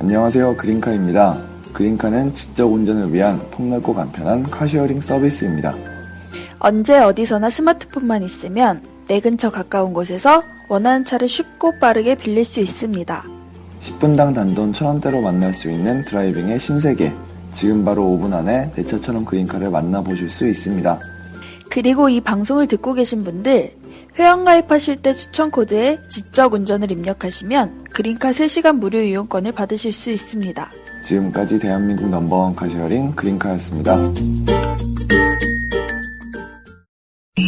안녕하세요. 그린카입니다. 그린카는 지적 운전을 위한 폭넓고 간편한 카쉐어링 서비스입니다. 언제 어디서나 스마트폰만 있으면 내 근처 가까운 곳에서 원하는 차를 쉽고 빠르게 빌릴 수 있습니다. 10분당 단돈 1,000원대로 만날 수 있는 드라이빙의 신세계. 지금 바로 5분 안에 내 차처럼 그린카를 만나보실 수 있습니다. 그리고 이 방송을 듣고 계신 분들 회원가입하실 때 추천 코드에 지적 운전을 입력하시면 그린카 3시간 무료 이용권을 받으실 수 있습니다. 지금까지 대한민국 넘버원 카쉐어링 그린카였습니다.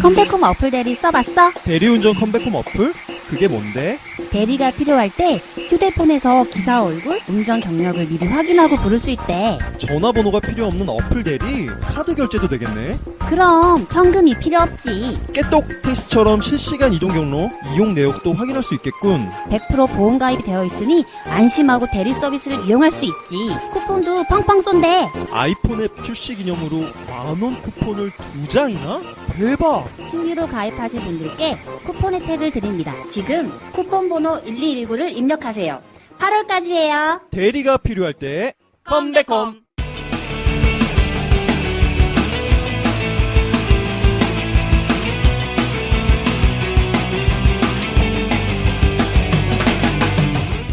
컴백홈 어플 대리 써봤어? 대리운전 컴백홈 어플? 그게 뭔데? 대리가 필요할 때 휴대폰에서 기사 얼굴, 운전 경력을 미리 확인하고 부를 수 있대. 전화번호가 필요 없는 어플 대리? 카드 결제도 되겠네? 그럼 현금이 필요 없지. 깨똑 택시처럼 실시간 이동 경로, 이용 내역도 확인할 수 있겠군. 100% 보험 가입이 되어 있으니 안심하고 대리 서비스를 이용할 수 있지. 쿠폰도 팡팡 쏜대. 아이폰 앱 출시 기념으로 만원 쿠폰을 2장이나? 대박! 신규로 가입하신 분들께 쿠폰 혜택을 드립니다. 지금 쿠폰 번호 1219를 입력하세요. 8월까지예요. 대리가 필요할 때 컴백홈!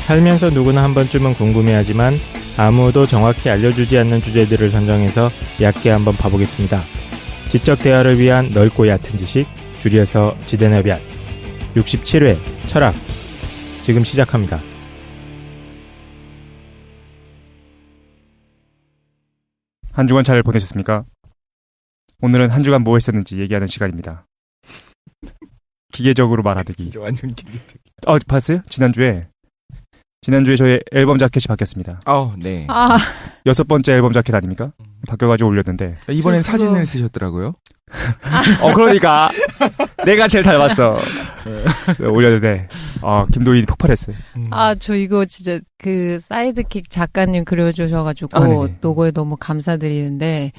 살면서 누구나 한 번쯤은 궁금해하지만 아무도 정확히 알려주지 않는 주제들을 선정해서 얕게 한번 봐보겠습니다. 지적 대화를 위한 넓고 얕은 지식, 줄여서 지대너비앗 67회 철학 지금 시작합니다. 한 주간 잘 보내셨습니까? 오늘은 한 주간 뭐 했었는지 얘기하는 시간입니다. 기계적으로 말하듯이. 진짜 완전 기계적. 봤어요? 지난주에 저희 앨범 자켓이 바뀌었습니다. 네. 6번째 앨범 자켓 아닙니까? 바뀌어가지고 올렸는데. 이번엔 사진을 쓰셨더라고요. 그러니까. 내가 제일 닮았어. 올렸는데, 김도인이 폭발했어요. 저 이거 진짜 그 사이드킥 작가님 그려주셔가지고 로고에 너무 감사드리는데,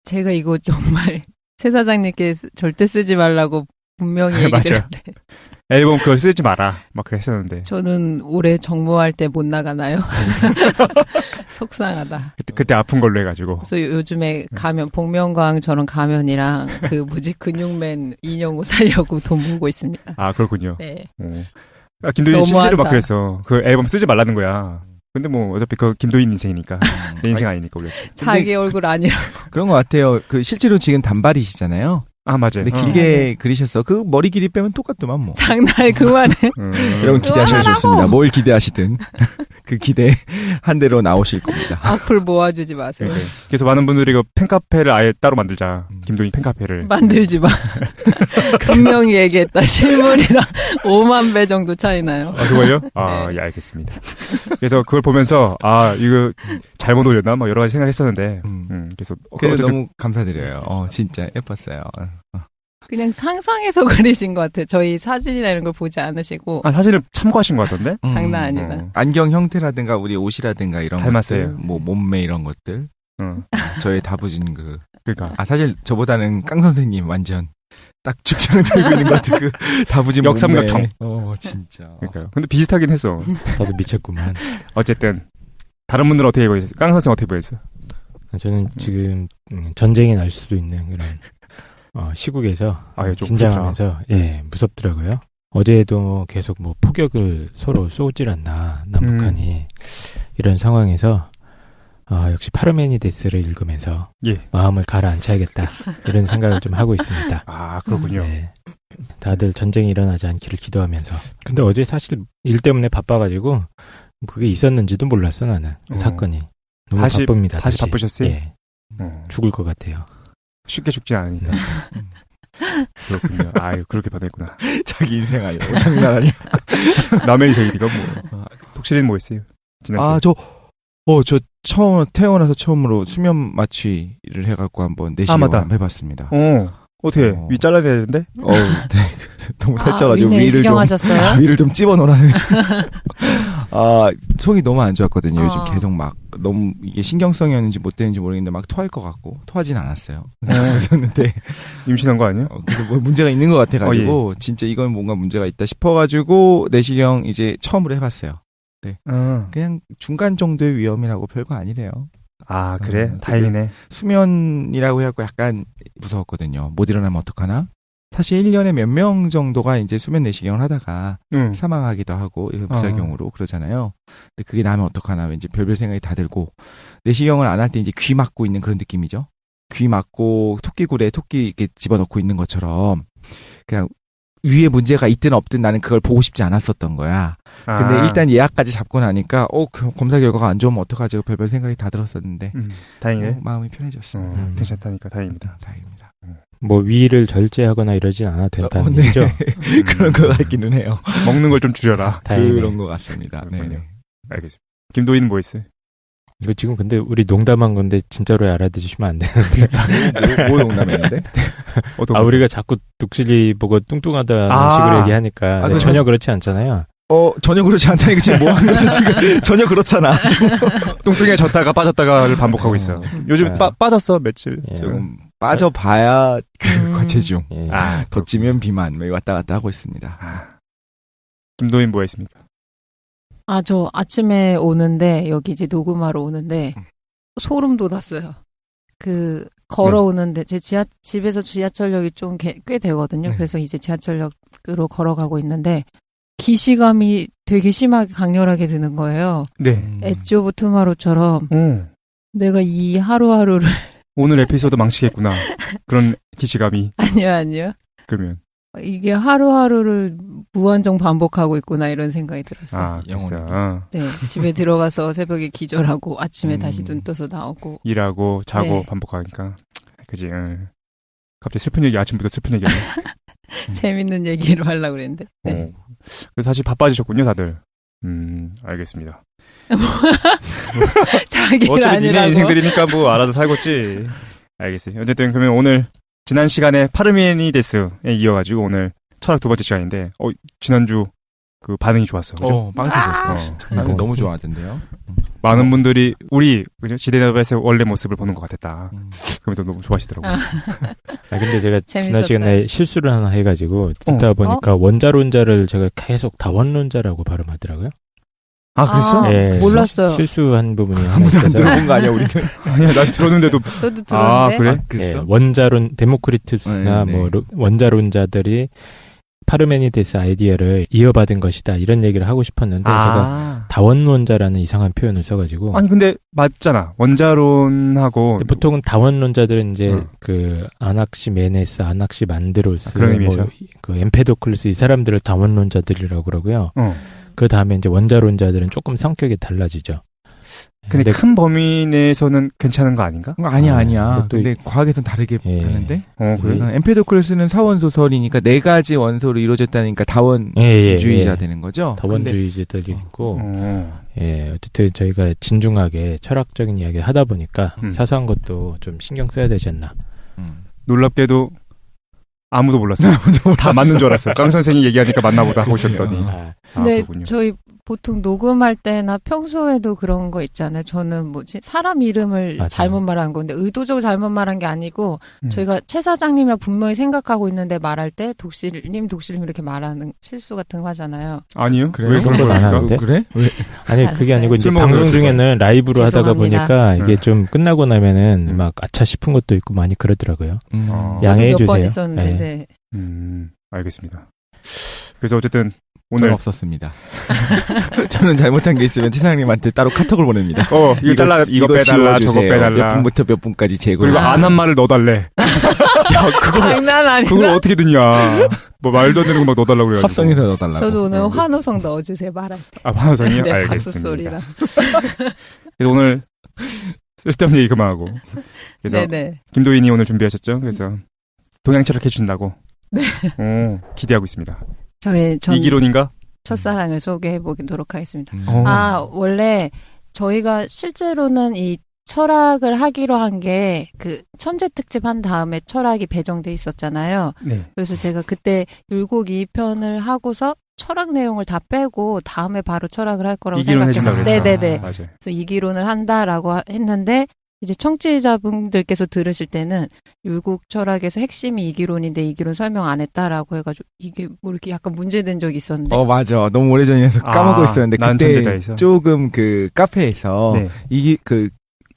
제가 이거 정말 최 사장님께 절대 쓰지 말라고 분명히 얘기 드렸는데. 앨범 그걸 쓰지 마라. 막 그랬었는데. 저는 올해 정모할 때 못 나가나요? 속상하다. 그때 아픈 걸로 해가지고. 그래서 요즘에 가면, 복면가왕 가면이랑 근육맨 인형 옷 사려고 돈 모으고 있습니다. 그렇군요. 네. 김도인 실제로 막 그랬어. 그 앨범 쓰지 말라는 거야. 근데 뭐 어차피 그 김도인 인생이니까 내 인생 아니니까 우리. 자기 얼굴 아니라고. 그런 것 같아요. 실제로 지금 단발이시잖아요. 맞아요. 근데 길게 그리셨어. 그 머리 길이 빼면 똑같더만 뭐. 장난 그만해. 여러분 기대하셔도 좋습니다. 뭘 기대하시든 그 기대 한 대로 나오실 겁니다. 악플 모아주지 마세요. 네. 그래서 많은 분들이 그 팬카페를 아예 따로 만들자. 김도인 팬카페를. 만들지 마. 분명히 얘기했다. 실물이랑 5만 배 정도 차이 나요. 그걸요? 네. 예, 알겠습니다. 그래서 그걸 보면서 이거 잘못 올렸나? 막 여러 가지 생각했었는데. 그래서 그래서 너무 감사드려요. 진짜 예뻤어요. 그냥 상상해서 그리신 것 같아요. 저희 사진이나 이런 걸 보지 않으시고. 사진을 참고하신 것 같던데? 장난 아니다. 안경 형태라든가 우리 옷이라든가 이런 닮았어요. 것들, 뭐 몸매 이런 것들. 저의 다부진 그러니까. 사실 저보다는 깡 선생님 완전 딱 죽창 들고 있는 것 같은 그 다부진 몸매. 역삼각형. 진짜. 그러니까요. 근데 비슷하긴 했어. 나도 미쳤구만. 어쨌든 다른 분들은 어떻게 보였어요? 깡 선생 어떻게 보였어요? 저는 지금 전쟁이 날 수도 있는 그런 시국에서 좀 긴장하면서 무섭더라고요. 어제도 계속 뭐 포격을 서로 쏘질 않나 남북한이 이런 상황에서 역시 파르메니데스를 읽으면서 마음을 가라앉혀야겠다 이런 생각을 좀 하고 있습니다. 그렇군요. 네. 다들 전쟁이 일어나지 않기를 기도하면서. 근데 어제 사실 일 때문에 바빠가지고 그게 있었는지도 몰랐어 나는. 사건이. 너무 바쁩니다. 다시 바쁘셨어요? 예. 죽을 것 같아요. 쉽게 죽지 않으니까. 그렇군요. 그렇게 받았구나. 자기 인생 아니야. 장난 아니야. 남의 인생이니까 뭐. 독실이는 뭐 했어요? 지난주에. 저 처음 태어나서 처음으로 수면 마취를 해갖고 한번 내시경 한번 해봤습니다. 어떻게 위 잘라야 되는데? 네. 너무 살쪄가지고 위를 좀 찝어놓으라는. 속이 너무 안 좋았거든요. 요즘 계속 막 너무 이게 신경성이었는지 못 되는지 모르겠는데 막 토할 것 같고 토하진 않았어요. 그랬는데 임신한 거 아니에요? 그래서 뭐 문제가 있는 것 같아가지고 진짜 이건 뭔가 문제가 있다 싶어가지고 내시경 이제 처음으로 해봤어요. 네. 그냥 중간 정도의 위험이라고 별거 아니래요. 아, 그래? 다행이네. 수면이라고 해갖고 약간 무서웠거든요. 못 일어나면 어떡하나? 사실 1년에 몇 명 정도가 이제 수면 내시경을 하다가 사망하기도 하고 부작용으로 그러잖아요. 근데 그게 나면 어떡하나 왠지 별별 생각이 다 들고 내시경을 안 할 때 이제 귀 막고 있는 그런 느낌이죠. 귀 막고 토끼굴에 토끼 이렇게 집어넣고 있는 것처럼 그냥 위에 문제가 있든 없든 나는 그걸 보고 싶지 않았었던 거야. 근데 일단 예약까지 잡고 나니까 그 검사 결과가 안 좋으면 어떡하지? 별별 생각이 다 들었었는데 다행이네. 마음이 편해졌어요. 괜찮다니까 다행입니다. 다행입니다. 뭐 위를 절제하거나 이러진 않아도 된다는 네. 얘기죠. 그런 것 같기는 해요. 먹는 걸 좀 줄여라. 다행이네. 그런 것 같습니다. 네. 알겠습니다. 김도희는 뭐 있어요? 이거 지금 근데 우리 농담한 건데 진짜로 알아들으시면 안 되는데. 뭐 농담했는데? 우리가 자꾸 독실이 보고 뚱뚱하다는 식으로 얘기하니까 네, 전혀 그렇지 않잖아요. 전혀 그렇지 않다니까 지금 뭐 하는 거지 지금? 전혀 그렇잖아. 뚱뚱해졌다가 빠졌다가를 반복하고 있어요. 요즘 빠졌어 며칠. 좀 빠져봐야 과체중. 예. 더 찌면 비만 왔다 갔다 하고 있습니다. 김도인 뭐가 있습니까? 저 아침에 오는데 여기 이제 녹음하러 오는데 소름 돋았어요. 걸어오는데 제 집에서 지하철역이 좀 꽤 되거든요. 그래서 이제 지하철역으로 걸어가고 있는데 기시감이 되게 심하게 강렬하게 드는 거예요. 네. 엣지 오브 투마로우처럼 내가 이 하루하루를 오늘 에피소드 망치겠구나. 그런 기시감이. 아니요. 그러면 이게 하루하루를 무한정 반복하고 있구나 이런 생각이 들었어요. 그랬어요. 네, 집에 들어가서 새벽에 기절하고 아침에 다시 눈 떠서 나오고 일하고 자고 네. 반복하니까 그지. 갑자기 슬픈 얘기 아침부터 슬픈 얘기하네. 재밌는 얘기를 하려고 그랬는데. 네. 그래서 사실 바빠지셨군요, 다들. 알겠습니다. 자기 어차피 니네 아니라고. 인생들이니까 뭐 알아서 살겠지. 알겠어요. 어쨌든 그러면 오늘 지난 시간에 파르메니데스에 이어가지고 오늘 철학 두 번째 시간인데 지난주 그 반응이 좋았어. 그죠? 빵 터졌어. 나는 너무 좋아하던데요. 많은 분들이 우리 그죠? 지데나베스의 원래 모습을 보는 것 같았다. 그러면서 너무 좋아하시더라고요. 근데 제가 지난 재밌었어요. 시간에 실수를 하나 해가지고 듣다 보니까 원자론자를 제가 계속 다원론자라고 발음하더라고요. 그랬어? 예, 몰랐어요. 실수한 부분이 하나 아무도 안 있어서. 들어본 거 아니야 우리들? 아니야, 난 들었는데도. 저도 들었는데. 그래? 예, 원자론 데모크리투스나 네. 뭐 원자론자들이 파르메니데스 아이디어를 이어받은 것이다 이런 얘기를 하고 싶었는데 제가 다원론자라는 이상한 표현을 써가지고 아니 근데 맞잖아. 원자론하고 근데 보통은 다원론자들은 이제 그 아낙시메네스, 아낙시만드로스, 그런 의미에서? 그 엠페도클레스 이 사람들을 다원론자들이라고 그러고요. 그 다음에 이제 원자론자들은 조금 성격이 달라지죠. 근데 큰 범위 내에서는 괜찮은 거 아닌가? 아니야. 근데 과학에선 다르게 하는데. 그래? 엠페도클레스는 사원 소설이니까 네 가지 원소로 이루어졌다니까 다원주의자 되는 거죠. 다원주의자들이 있고, 어쨌든 저희가 진중하게 철학적인 이야기 하다 보니까 사소한 것도 좀 신경 써야 되지 않나. 놀랍게도 아무도 몰랐어요. 다 맞는 줄 알았어요. 깡 선생이 얘기하니까 맞나 보다 하고 있었더니. 근데 그렇군요. 저희 보통 녹음할 때나 평소에도 그런 거 있잖아요. 저는 사람 이름을 맞아요. 잘못 말한 건데 의도적으로 잘못 말한 게 아니고 저희가 최 사장님이랑 분명히 생각하고 있는데 말할 때 독실님 이렇게 말하는 실수 같은 거 하잖아요. 아니요. 그래요? 왜 그런 걸 안 합니까? 하는데? 그래? 아니 알았어요. 그게 아니고 이제 술 먹으러 방송 중에는 라이브로 하다가 죄송합니다. 보니까 이게 좀 끝나고 나면은 막 아차 싶은 것도 있고 많이 그러더라고요. 양해해 몇 번 주세요. 있었는데. 네. 네. 알겠습니다. 그래서 어쨌든 오늘 오늘 없었습니다. 저는 잘못한 게 있으면 최사장님한테 따로 카톡을 보냅니다. 이거 잘라 이거 빼달라 저거 지워주세요. 빼달라 몇 분부터 몇 분까지 재고. 그리고 안 한 말을 넣어달래. 야 장난 아니다. 그걸 어떻게 듣냐? 뭐 말도 안 되는 거 막 넣어달라고 그래가지고. 합성해서 넣어달라고. 저도 오늘 환호성 넣어주세요. 말할 때. 환호성이요? 네, 알겠습니다. 박수 소리랑. 그래서 오늘 쓸데없는 얘기 그만하고. 그래서 네네. 김도인이 오늘 준비하셨죠? 그래서 동양철학 해준다고. 네. 기대하고 있습니다. 전 이기론인가? 첫사랑을 소개해보도록 하겠습니다. 원래 저희가 실제로는 이 철학을 하기로 한 게 그 천재 특집 한 다음에 철학이 배정돼 있었잖아요. 네. 그래서 제가 그때 율곡 2편을 하고서 철학 내용을 다 빼고 다음에 바로 철학을 할 거라고 이기론 생각해서 해준다고 그랬어. 네네네. 맞아요. 그래서 이기론을 한다라고 했는데 이제 청취자분들께서 들으실 때는 율곡 철학에서 핵심이 이기론인데 이기론 설명 안 했다라고 해가지고 이게 뭐 이렇게 약간 문제된 적이 있었는데. 맞아. 너무 오래전이라서 까먹고 있었는데 난 그때 천재자에서. 조금 그 카페에서 네.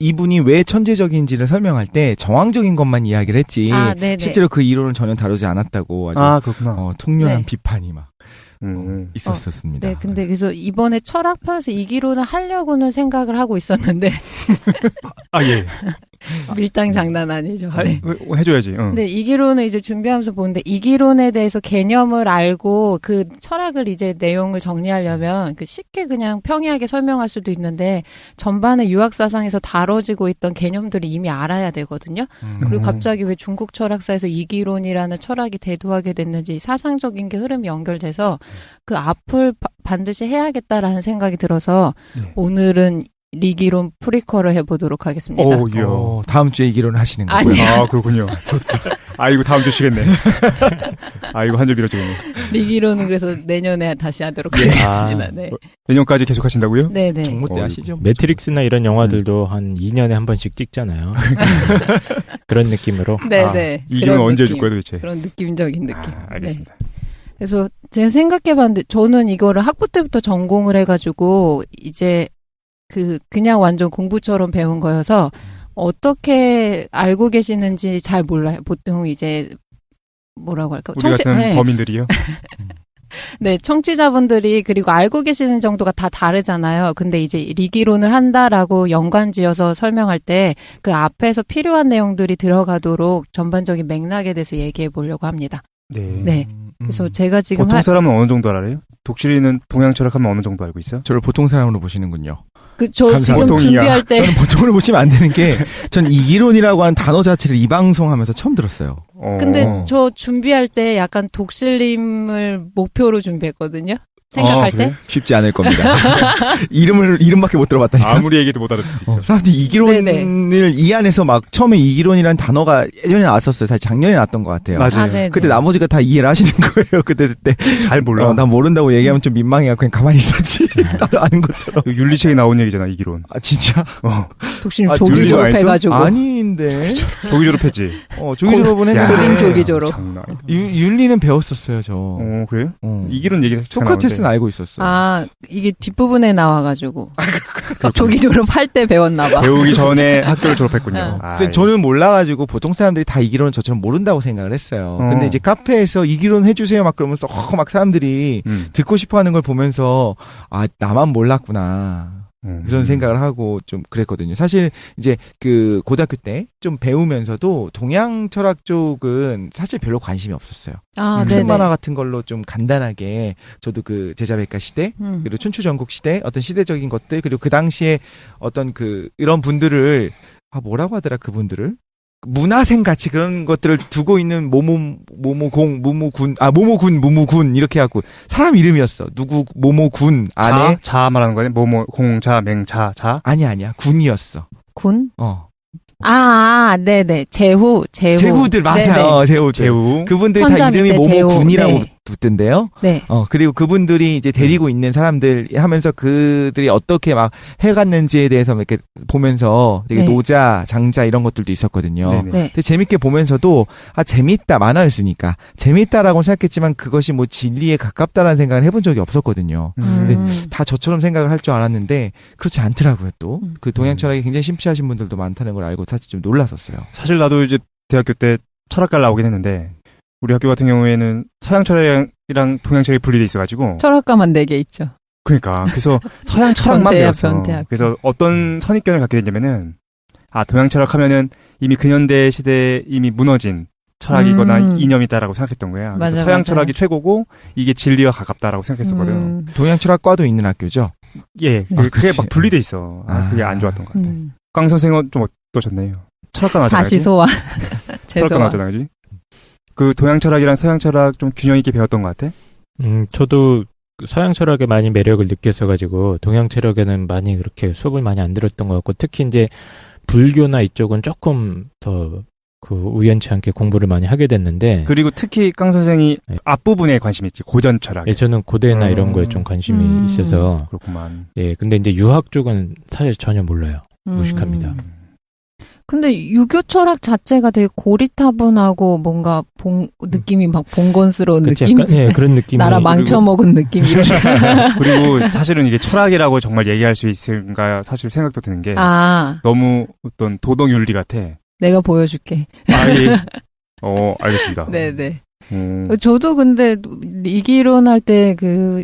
이분이 왜 천재적인지를 설명할 때 정황적인 것만 이야기를 했지 네네. 실제로 그 이론을 전혀 다루지 않았다고 아주 그렇구나. 통렬한 네. 비판이 막 있었습니다. 네, 근데 그래서 이번에 철학편에서 이기론을 하려고는 생각을 하고 있었는데 예. 밀당 장난 아니죠. 네. 해줘야지. 근데 이기론을 이제 준비하면서 보는데 이기론에 대해서 개념을 알고 그 철학을 이제 내용을 정리하려면 쉽게 그냥 평이하게 설명할 수도 있는데 전반의 유학사상에서 다뤄지고 있던 개념들을 이미 알아야 되거든요. 그리고 갑자기 왜 중국 철학사에서 이기론이라는 철학이 대두하게 됐는지 사상적인 게 흐름이 연결돼서 그 앞을 반드시 해야겠다라는 생각이 들어서 오늘은 리기론 프리퀄을 해보도록 하겠습니다. 다음 주에 이기론을 하시는 거고요. 아니요. 그렇군요. 좋다. 이거 다음 주 쉬겠네. 이거 한 줄 밀어주겠네. 리기론은 그래서 내년에 다시 하도록 하겠습니다. 네. 내년까지 계속 하신다고요? 네네. 정모 때 하시죠. 매트릭스나 이런 영화들도 한 2년에 한 번씩 찍잖아요. 그런 느낌으로. 네네. 이기론 언제 해줄 거예요 도대체? 그런 느낌적인 느낌. 알겠습니다. 네. 그래서 제가 생각해봤는데 저는 이거를 학부 때부터 전공을 해가지고 이제 그냥 완전 공부처럼 배운 거여서 어떻게 알고 계시는지 잘 몰라요. 보통 이제 뭐라고 할까? 우리 같은 범인들이요? 네, 청취자분들이 그리고 알고 계시는 정도가 다 다르잖아요. 근데 이제 리기론을 한다라고 연관지어서 설명할 때 그 앞에서 필요한 내용들이 들어가도록 전반적인 맥락에 대해서 얘기해 보려고 합니다. 네. 그래서 제가 지금 보통 사람은 어느 정도 알아요? 독실이는 동양 철학하면 어느 정도 알고 있어? 저를 보통 사람으로 보시는군요. 저 지금 준비할 때 저는 보통으로 보시면 안 되는 게 전 이기론이라고 하는 단어 자체를 이 방송하면서 처음 들었어요. 근데 저 준비할 때 약간 독실님을 목표로 준비했거든요. 생각할 때? 쉽지 않을 겁니다. 이름밖에 못 들어봤다니까. 아무리 얘기도 못 알아듣을 수 있어. 사람들이 이기론을 이 안에서 막 처음에 이기론이라는 단어가 예전에 나왔었어요. 사실 작년에 나왔던 것 같아요. 맞아요. 그때 나머지가 다 이해를 하시는 거예요. 그때 잘 몰라. 난 모른다고 얘기하면 좀 민망해요. 그냥 가만히 있었지. 나도 아는 것처럼. 윤리책에 나온 얘기잖아, 이기론. 진짜? 독실님 조기 졸업해가지고. 아닌데. 조기 졸업했지. 조기 졸업은 했는데. 고딩 조기 졸업. 장난 아니다. 윤리는 배웠었어요, 저. 그래요? 이기론 얘기는 소크라테스는 알고 있었어요. 이게 뒷부분에 나와가지고. 조기 졸업할 때 배웠나봐. 배우기 전에 학교를 졸업했군요. 저는 몰라가지고 보통 사람들이 다 이기론은 저처럼 모른다고 생각을 했어요. 근데 이제 카페에서 이기론 해주세요 막 그러면서 막 사람들이 듣고 싶어 하는 걸 보면서 나만 몰랐구나. 그런 생각을 하고 좀 그랬거든요. 사실 이제 그 고등학교 때 좀 배우면서도 동양 철학 쪽은 사실 별로 관심이 없었어요. 무슨 만화 같은 걸로 좀 간단하게 저도 그 제자백과 시대 그리고 춘추전국 시대 어떤 시대적인 것들 그리고 그 당시에 어떤 이런 분들을 뭐라고 하더라 그분들을 문화생 같이 그런 것들을 두고 있는 모모군 이렇게 하고 사람 이름이었어. 누구 모모군 안에 자 말하는 거네. 공자 맹자 아니야 군이었어. 군? 네네. 제후들 맞아요. 제후. 그분들이 다 이름이 모모군이라고 붙던데요. 네. 그리고 그분들이 이제 데리고 있는 사람들 하면서 그들이 어떻게 막 해갔는지에 대해서 이렇게 보면서 되게 노자, 장자 이런 것들도 있었거든요. 근데 재밌게 보면서도 재밌다 만화였으니까 재밌다라고 생각했지만 그것이 뭐 진리에 가깝다라는 생각을 해본 적이 없었거든요. 근데 다 저처럼 생각을 할 줄 알았는데 그렇지 않더라고요. 또 그 동양 철학이 굉장히 심취하신 분들도 많다는 걸 알고 사실 좀 놀랐었어요. 사실 나도 이제 대학교 때 철학과를 나오긴 했는데 우리 학교 같은 경우에는 서양 철학이랑 동양 철학이 분리돼 있어가지고 철학과만 4개 있죠. 그러니까 그래서 서양 철학만 배웠어. 그래서 어떤 선입견을 갖게 됐냐면은 동양 철학하면은 이미 근현대 시대에 이미 무너진 철학이거나 이념이다라고 생각했던 거야. 그래서 서양 철학이 최고고 이게 진리와 가깝다라고 생각했었거든. 동양 철학과도 있는 학교죠? 예, 그게 막 분리돼 있어. 그게 안 좋았던 것 같아. 강 선생은 좀 어떠셨나요? 철학과 나왔잖아요. 다시 소환. 철학과 나왔잖아요, 그지? 그 동양 철학이랑 서양 철학 좀 균형 있게 배웠던 것 같아? 저도 서양 철학에 많이 매력을 느꼈어가지고 동양 철학에는 많이 그렇게 수업을 많이 안 들었던 것 같고 특히 이제 불교나 이쪽은 조금 더 우연치 않게 공부를 많이 하게 됐는데 그리고 특히 강 선생이 앞부분에 관심이 있지 고전 철학. 예, 저는 고대나 이런 거에 좀 관심이 있어서 그렇구만. 예, 근데 이제 유학 쪽은 사실 전혀 몰라요. 무식합니다. 근데 유교 철학 자체가 되게 고리타분하고 뭔가 느낌이 막 봉건스러운 그치, 느낌? 약간, 예, 그런 느낌이. 나라 망쳐먹은 느낌. 그리고 사실은 이게 철학이라고 정말 얘기할 수 있을까 사실 생각도 드는 게 너무 어떤 도덕윤리 같아. 내가 보여줄게. 예. 알겠습니다. 네네. 저도 근데 리기론 할 때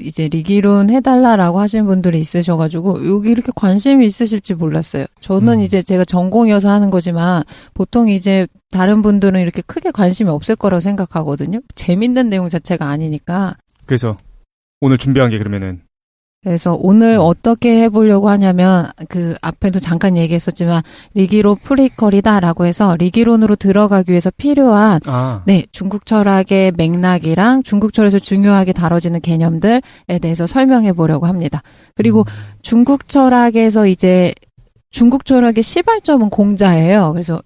이제 리기론 해달라라고 하신 분들이 있으셔가지고 여기 이렇게 관심이 있으실지 몰랐어요. 저는 이제 제가 전공이어서 하는 거지만 보통 이제 다른 분들은 이렇게 크게 관심이 없을 거라고 생각하거든요. 재밌는 내용 자체가 아니니까. 그래서 오늘 준비한 게 그러면은 그래서 오늘 어떻게 해보려고 하냐면 앞에도 잠깐 얘기했었지만 리기론 프리퀄이다라고 해서 리기론으로 들어가기 위해서 필요한 중국 철학의 맥락이랑 중국 철학에서 중요하게 다뤄지는 개념들에 대해서 설명해 보려고 합니다. 그리고 중국 철학에서 이제 중국 철학의 시발점은 공자예요. 그래서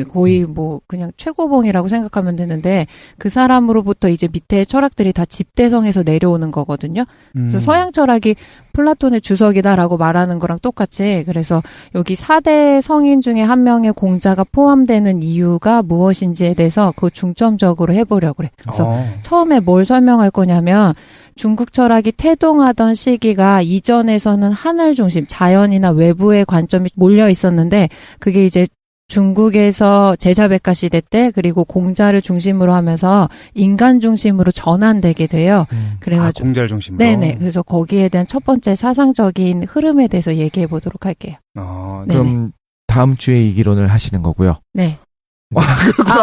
거의 그냥 최고봉이라고 생각하면 되는데 그 사람으로부터 이제 밑에 철학들이 다 집대성에서 내려오는 거거든요. 그래서 서양 철학이 플라톤의 주석이다라고 말하는 거랑 똑같이 그래서 여기 4대 성인 중에 한 명의 공자가 포함되는 이유가 무엇인지에 대해서 중점적으로 해보려고 그래. 그래서 처음에 뭘 설명할 거냐면 중국 철학이 태동하던 시기가 이전에서는 하늘 중심, 자연이나 외부의 관점이 몰려 있었는데 그게 이제 중국에서 제자백가 시대 때 그리고 공자를 중심으로 하면서 인간 중심으로 전환되게 돼요. 그래가지고 공자를 중심으로. 네네. 그래서 거기에 대한 첫 번째 사상적인 흐름에 대해서 얘기해 보도록 할게요. 그럼 다음 주에 이 기론을 하시는 거고요. 네.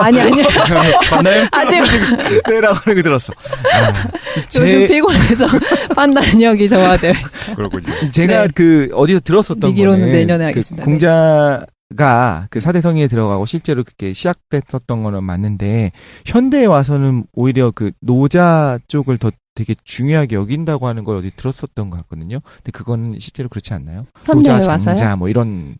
아니. 맞나요? 아직 네라고 하는 거 들었어. 요즘 피곤해서 판단력이 저하돼요. 그렇군요. 제가 어디서 들었었던 거는 내년에 하겠습니다. 공자가 4대 성인에 들어가고 실제로 그렇게 시작됐었던 거는 맞는데 현대에 와서는 오히려 노자 쪽을 더 되게 중요하게 여긴다고 하는 걸 어디 들었었던 것 같거든요. 근데 그건 실제로 그렇지 않나요? 현대에 노자, 와서요? 장자 이런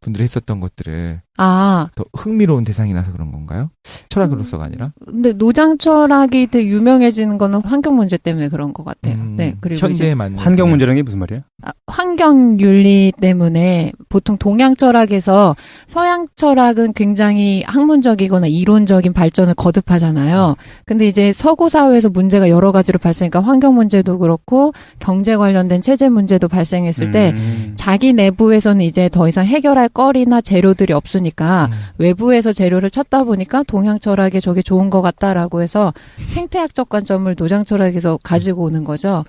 분들이 했었던 것들을 더 흥미로운 대상이라서 그런 건가요? 철학으로서가 아니라? 근데 노장 철학이 되게 유명해지는 거는 환경 문제 때문에 그런 것 같아요. 네, 그리고 현대에 맞는 환경 문제라는 게 무슨 말이에요? 환경 윤리 때문에 보통 동양 철학에서 서양 철학은 굉장히 학문적이거나 이론적인 발전을 거듭하잖아요. 근데 이제 서구 사회에서 문제가 여러 가지로 발생하니까 환경 문제도 그렇고 경제 관련된 체제 문제도 발생했을 때 자기 내부에서는 이제 더 이상 해결할 거리나 재료들이 없으니까 외부에서 재료를 찾다 보니까 동양 철학에 저게 좋은 것 같다라고 해서 생태학적 관점을 노장 철학에서 가지고 오는 거죠.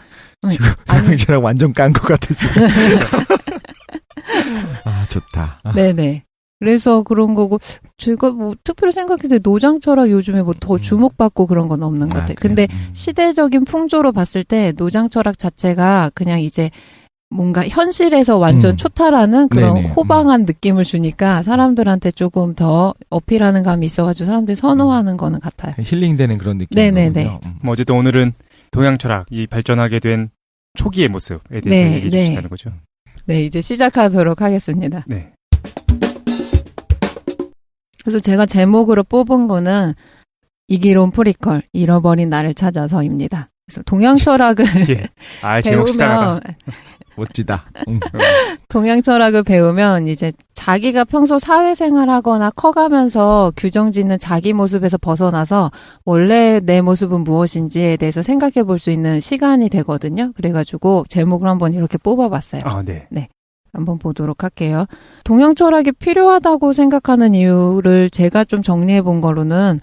지금 동양 철학 완전 깐 것 같아 지금. 좋다. 네네. 그래서 그런 거고 제가 특별히 생각했을 때 노장 철학 요즘에 더 주목받고 그런 건 없는 것 같아요. 근데 시대적인 풍조로 봤을 때 노장 철학 자체가 그냥 이제 뭔가 현실에서 완전 초탈하는 그런 호방한 느낌을 주니까 사람들한테 조금 더 어필하는 감이 있어가지고 사람들이 선호하는 거는 같아요. 힐링되는 그런 느낌이군요. 네네네. 어쨌든 오늘은 동양 철학이 발전하게 된 초기의 모습에 대해서 얘기해 주신다는 거죠. 네, 이제 시작하도록 하겠습니다. 네. 그래서 제가 제목으로 뽑은 거는 이기론 프리퀄, 잃어버린 나를 찾아서입니다. 그래서 동양 철학을 제목 식상하다. 멋지다. 동양 철학을 배우면 이제 자기가 평소 사회생활하거나 커가면서 규정짓는 자기 모습에서 벗어나서 원래 내 모습은 무엇인지에 대해서 생각해 볼 수 있는 시간이 되거든요. 그래가지고 제목을 한번 이렇게 뽑아봤어요. 네. 한번 보도록 할게요. 동양 철학이 필요하다고 생각하는 이유를 제가 좀 정리해 본 거로는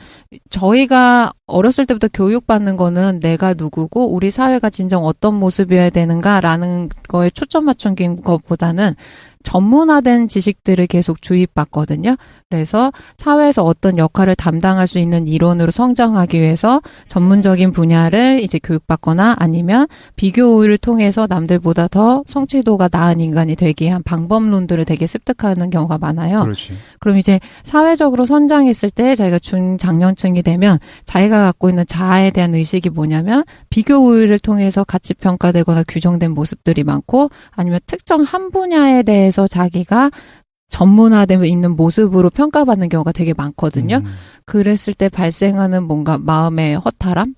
저희가 어렸을 때부터 교육받는 거는 내가 누구고 우리 사회가 진정 어떤 모습이어야 되는가라는 거에 초점 맞춘 것보다는 전문화된 지식들을 계속 주입받거든요. 그래서 사회에서 어떤 역할을 담당할 수 있는 이론으로 성장하기 위해서 전문적인 분야를 이제 교육받거나 아니면 비교 우위를 통해서 남들보다 더 성취도가 나은 인간이 되기 위한 방법론들을 되게 습득하는 경우가 많아요. 그렇지. 그럼 이제 사회적으로 선장했을 때 자기가 중장년층이 되면 자기가 갖고 있는 자아에 대한 의식이 뭐냐면 비교 우위를 통해서 가치 평가되거나 규정된 모습들이 많고 아니면 특정 한 분야에 대해서 자기가 전문화되어 있는 모습으로 평가받는 경우가 되게 많거든요. 그랬을 때 발생하는 뭔가 마음의 허탈함?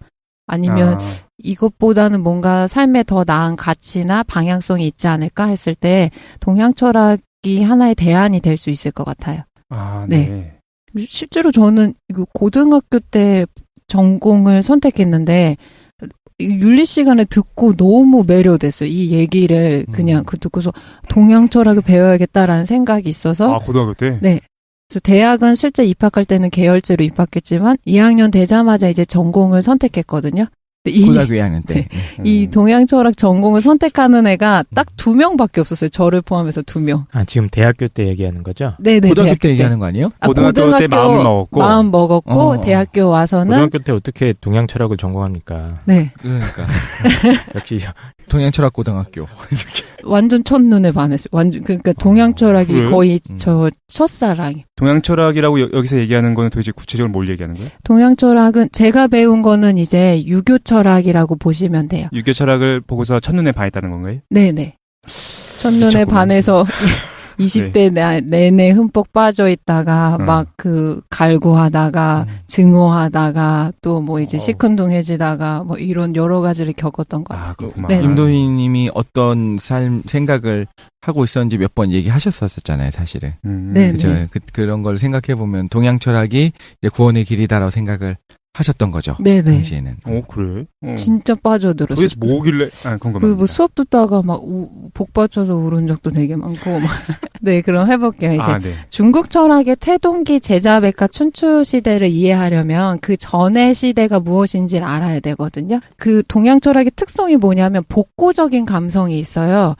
아니면 이것보다는 뭔가 삶에 더 나은 가치나 방향성이 있지 않을까 했을 때 동양 철학이 하나의 대안이 될 수 있을 것 같아요. 아, 네. 실제로 저는 고등학교 때 전공을 선택했는데 윤리 시간에 듣고 너무 매료됐어요. 이 얘기를 그냥 듣고서 동양 철학을 배워야겠다라는 생각이 있어서. 아, 고등학교 때? 네. 그래서 대학은 실제 입학할 때는 계열제로 입학했지만 2학년 되자마자 이제 전공을 선택했거든요. 고등학교 2학년 때. 네. 이 동양철학 전공을 선택하는 애가 딱 2명밖에 없었어요. 저를 포함해서 2명. 아, 지금 대학교 때 얘기하는 거죠? 네네. 고등학교 때 얘기하는 거 아니에요? 고등학교 때 마음 먹었고. 대학교 와서는. 고등학교 때 어떻게 동양철학을 전공합니까? 네. 그러니까. 역시. 동양철학 고등학교. 완전 첫눈에 반했어요. 그러니까 동양철학이 그래? 거의 저 첫사랑이. 동양철학이라고 여기서 얘기하는 거는 도대체 구체적으로 뭘 얘기하는 거예요? 동양철학은 제가 배운 거는 이제 유교철학이라고 보시면 돼요. 유교철학을 보고서 첫눈에 반했다는 건가요? 네네. 첫눈에 미쳤구나. 반해서 20대 내내 흠뻑 빠져 있다가 막 갈구하다가 증오하다가 또 뭐 이제 시큰둥해지다가 뭐 이런 여러 가지를 겪었던 것 같아요. 아, 그렇구만. 네. 임도희님이 어떤 생각을 하고 있었는지 몇 번 얘기하셨었잖아요, 사실은. 네. 그죠? 그런 걸 생각해 보면 동양 철학이 이제 구원의 길이다라고 생각을 하셨던 거죠. 네네. 당시에는. 그래? 진짜 빠져들었어요. 도대체 뭐길래? 궁금합니다. 그리고 뭐 수업 듣다가 막 복받쳐서 울은 적도 되게 많고. 네, 그럼 해볼게요. 이제 중국 철학의 태동기 제자백과 춘추 시대를 이해하려면 그 전의 시대가 무엇인지를 알아야 되거든요. 그 동양 철학의 특성이 뭐냐면 복고적인 감성이 있어요.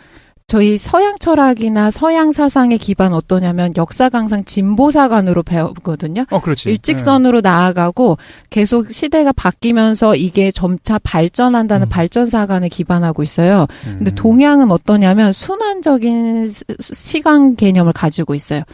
저희 서양 철학이나 서양 사상의 기반 어떠냐면 역사강상 진보사관으로 배우거든요. 그렇지. 일직선으로 나아가고 계속 시대가 바뀌면서 이게 점차 발전한다는 발전사관에 기반하고 있어요. 근데 동양은 어떠냐면 순환적인 시간 개념을 가지고 있어요.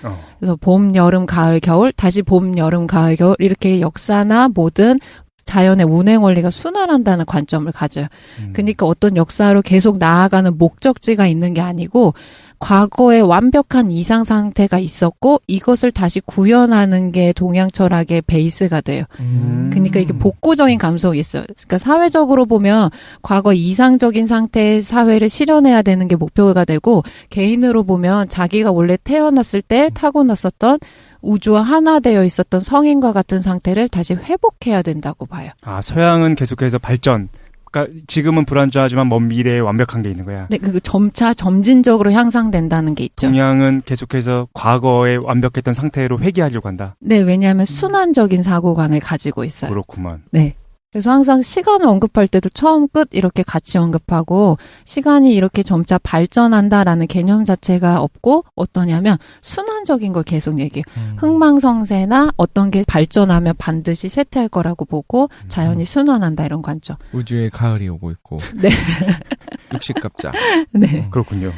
그래서 봄, 여름, 가을, 겨울, 다시 봄, 여름, 가을, 겨울 이렇게 역사나 모든 자연의 운행 원리가 순환한다는 관점을 가져요. 그러니까 어떤 역사로 계속 나아가는 목적지가 있는 게 아니고 과거에 완벽한 이상 상태가 있었고 이것을 다시 구현하는 게 동양 철학의 베이스가 돼요. 그러니까 이게 복고적인 감성이 있어요. 그러니까 사회적으로 보면 과거 이상적인 상태의 사회를 실현해야 되는 게 목표가 되고 개인으로 보면 자기가 원래 태어났을 때 타고났었던 우주와 하나 되어 있었던 성인과 같은 상태를 다시 회복해야 된다고 봐요. 아, 서양은 계속해서 발전. 그러니까 지금은 불완전하지만 먼 미래에 완벽한 게 있는 거야. 네, 그 점차 점진적으로 향상된다는 게 있죠. 동양은 계속해서 과거에 완벽했던 상태로 회귀하려고 한다. 네, 왜냐하면 순환적인 사고관을 가지고 있어요. 그렇구만. 네. 그래서 항상 시간을 언급할 때도 처음 끝 이렇게 같이 언급하고 시간이 이렇게 점차 발전한다라는 개념 자체가 없고 어떠냐면 순환적인 걸 계속 얘기해요. 흥망성쇠나 어떤 게 발전하면 반드시 쇠퇴할 거라고 보고 자연이 순환한다 이런 관점. 우주에 가을이 오고 있고. 네. 육식갑자. 네. 그렇군요.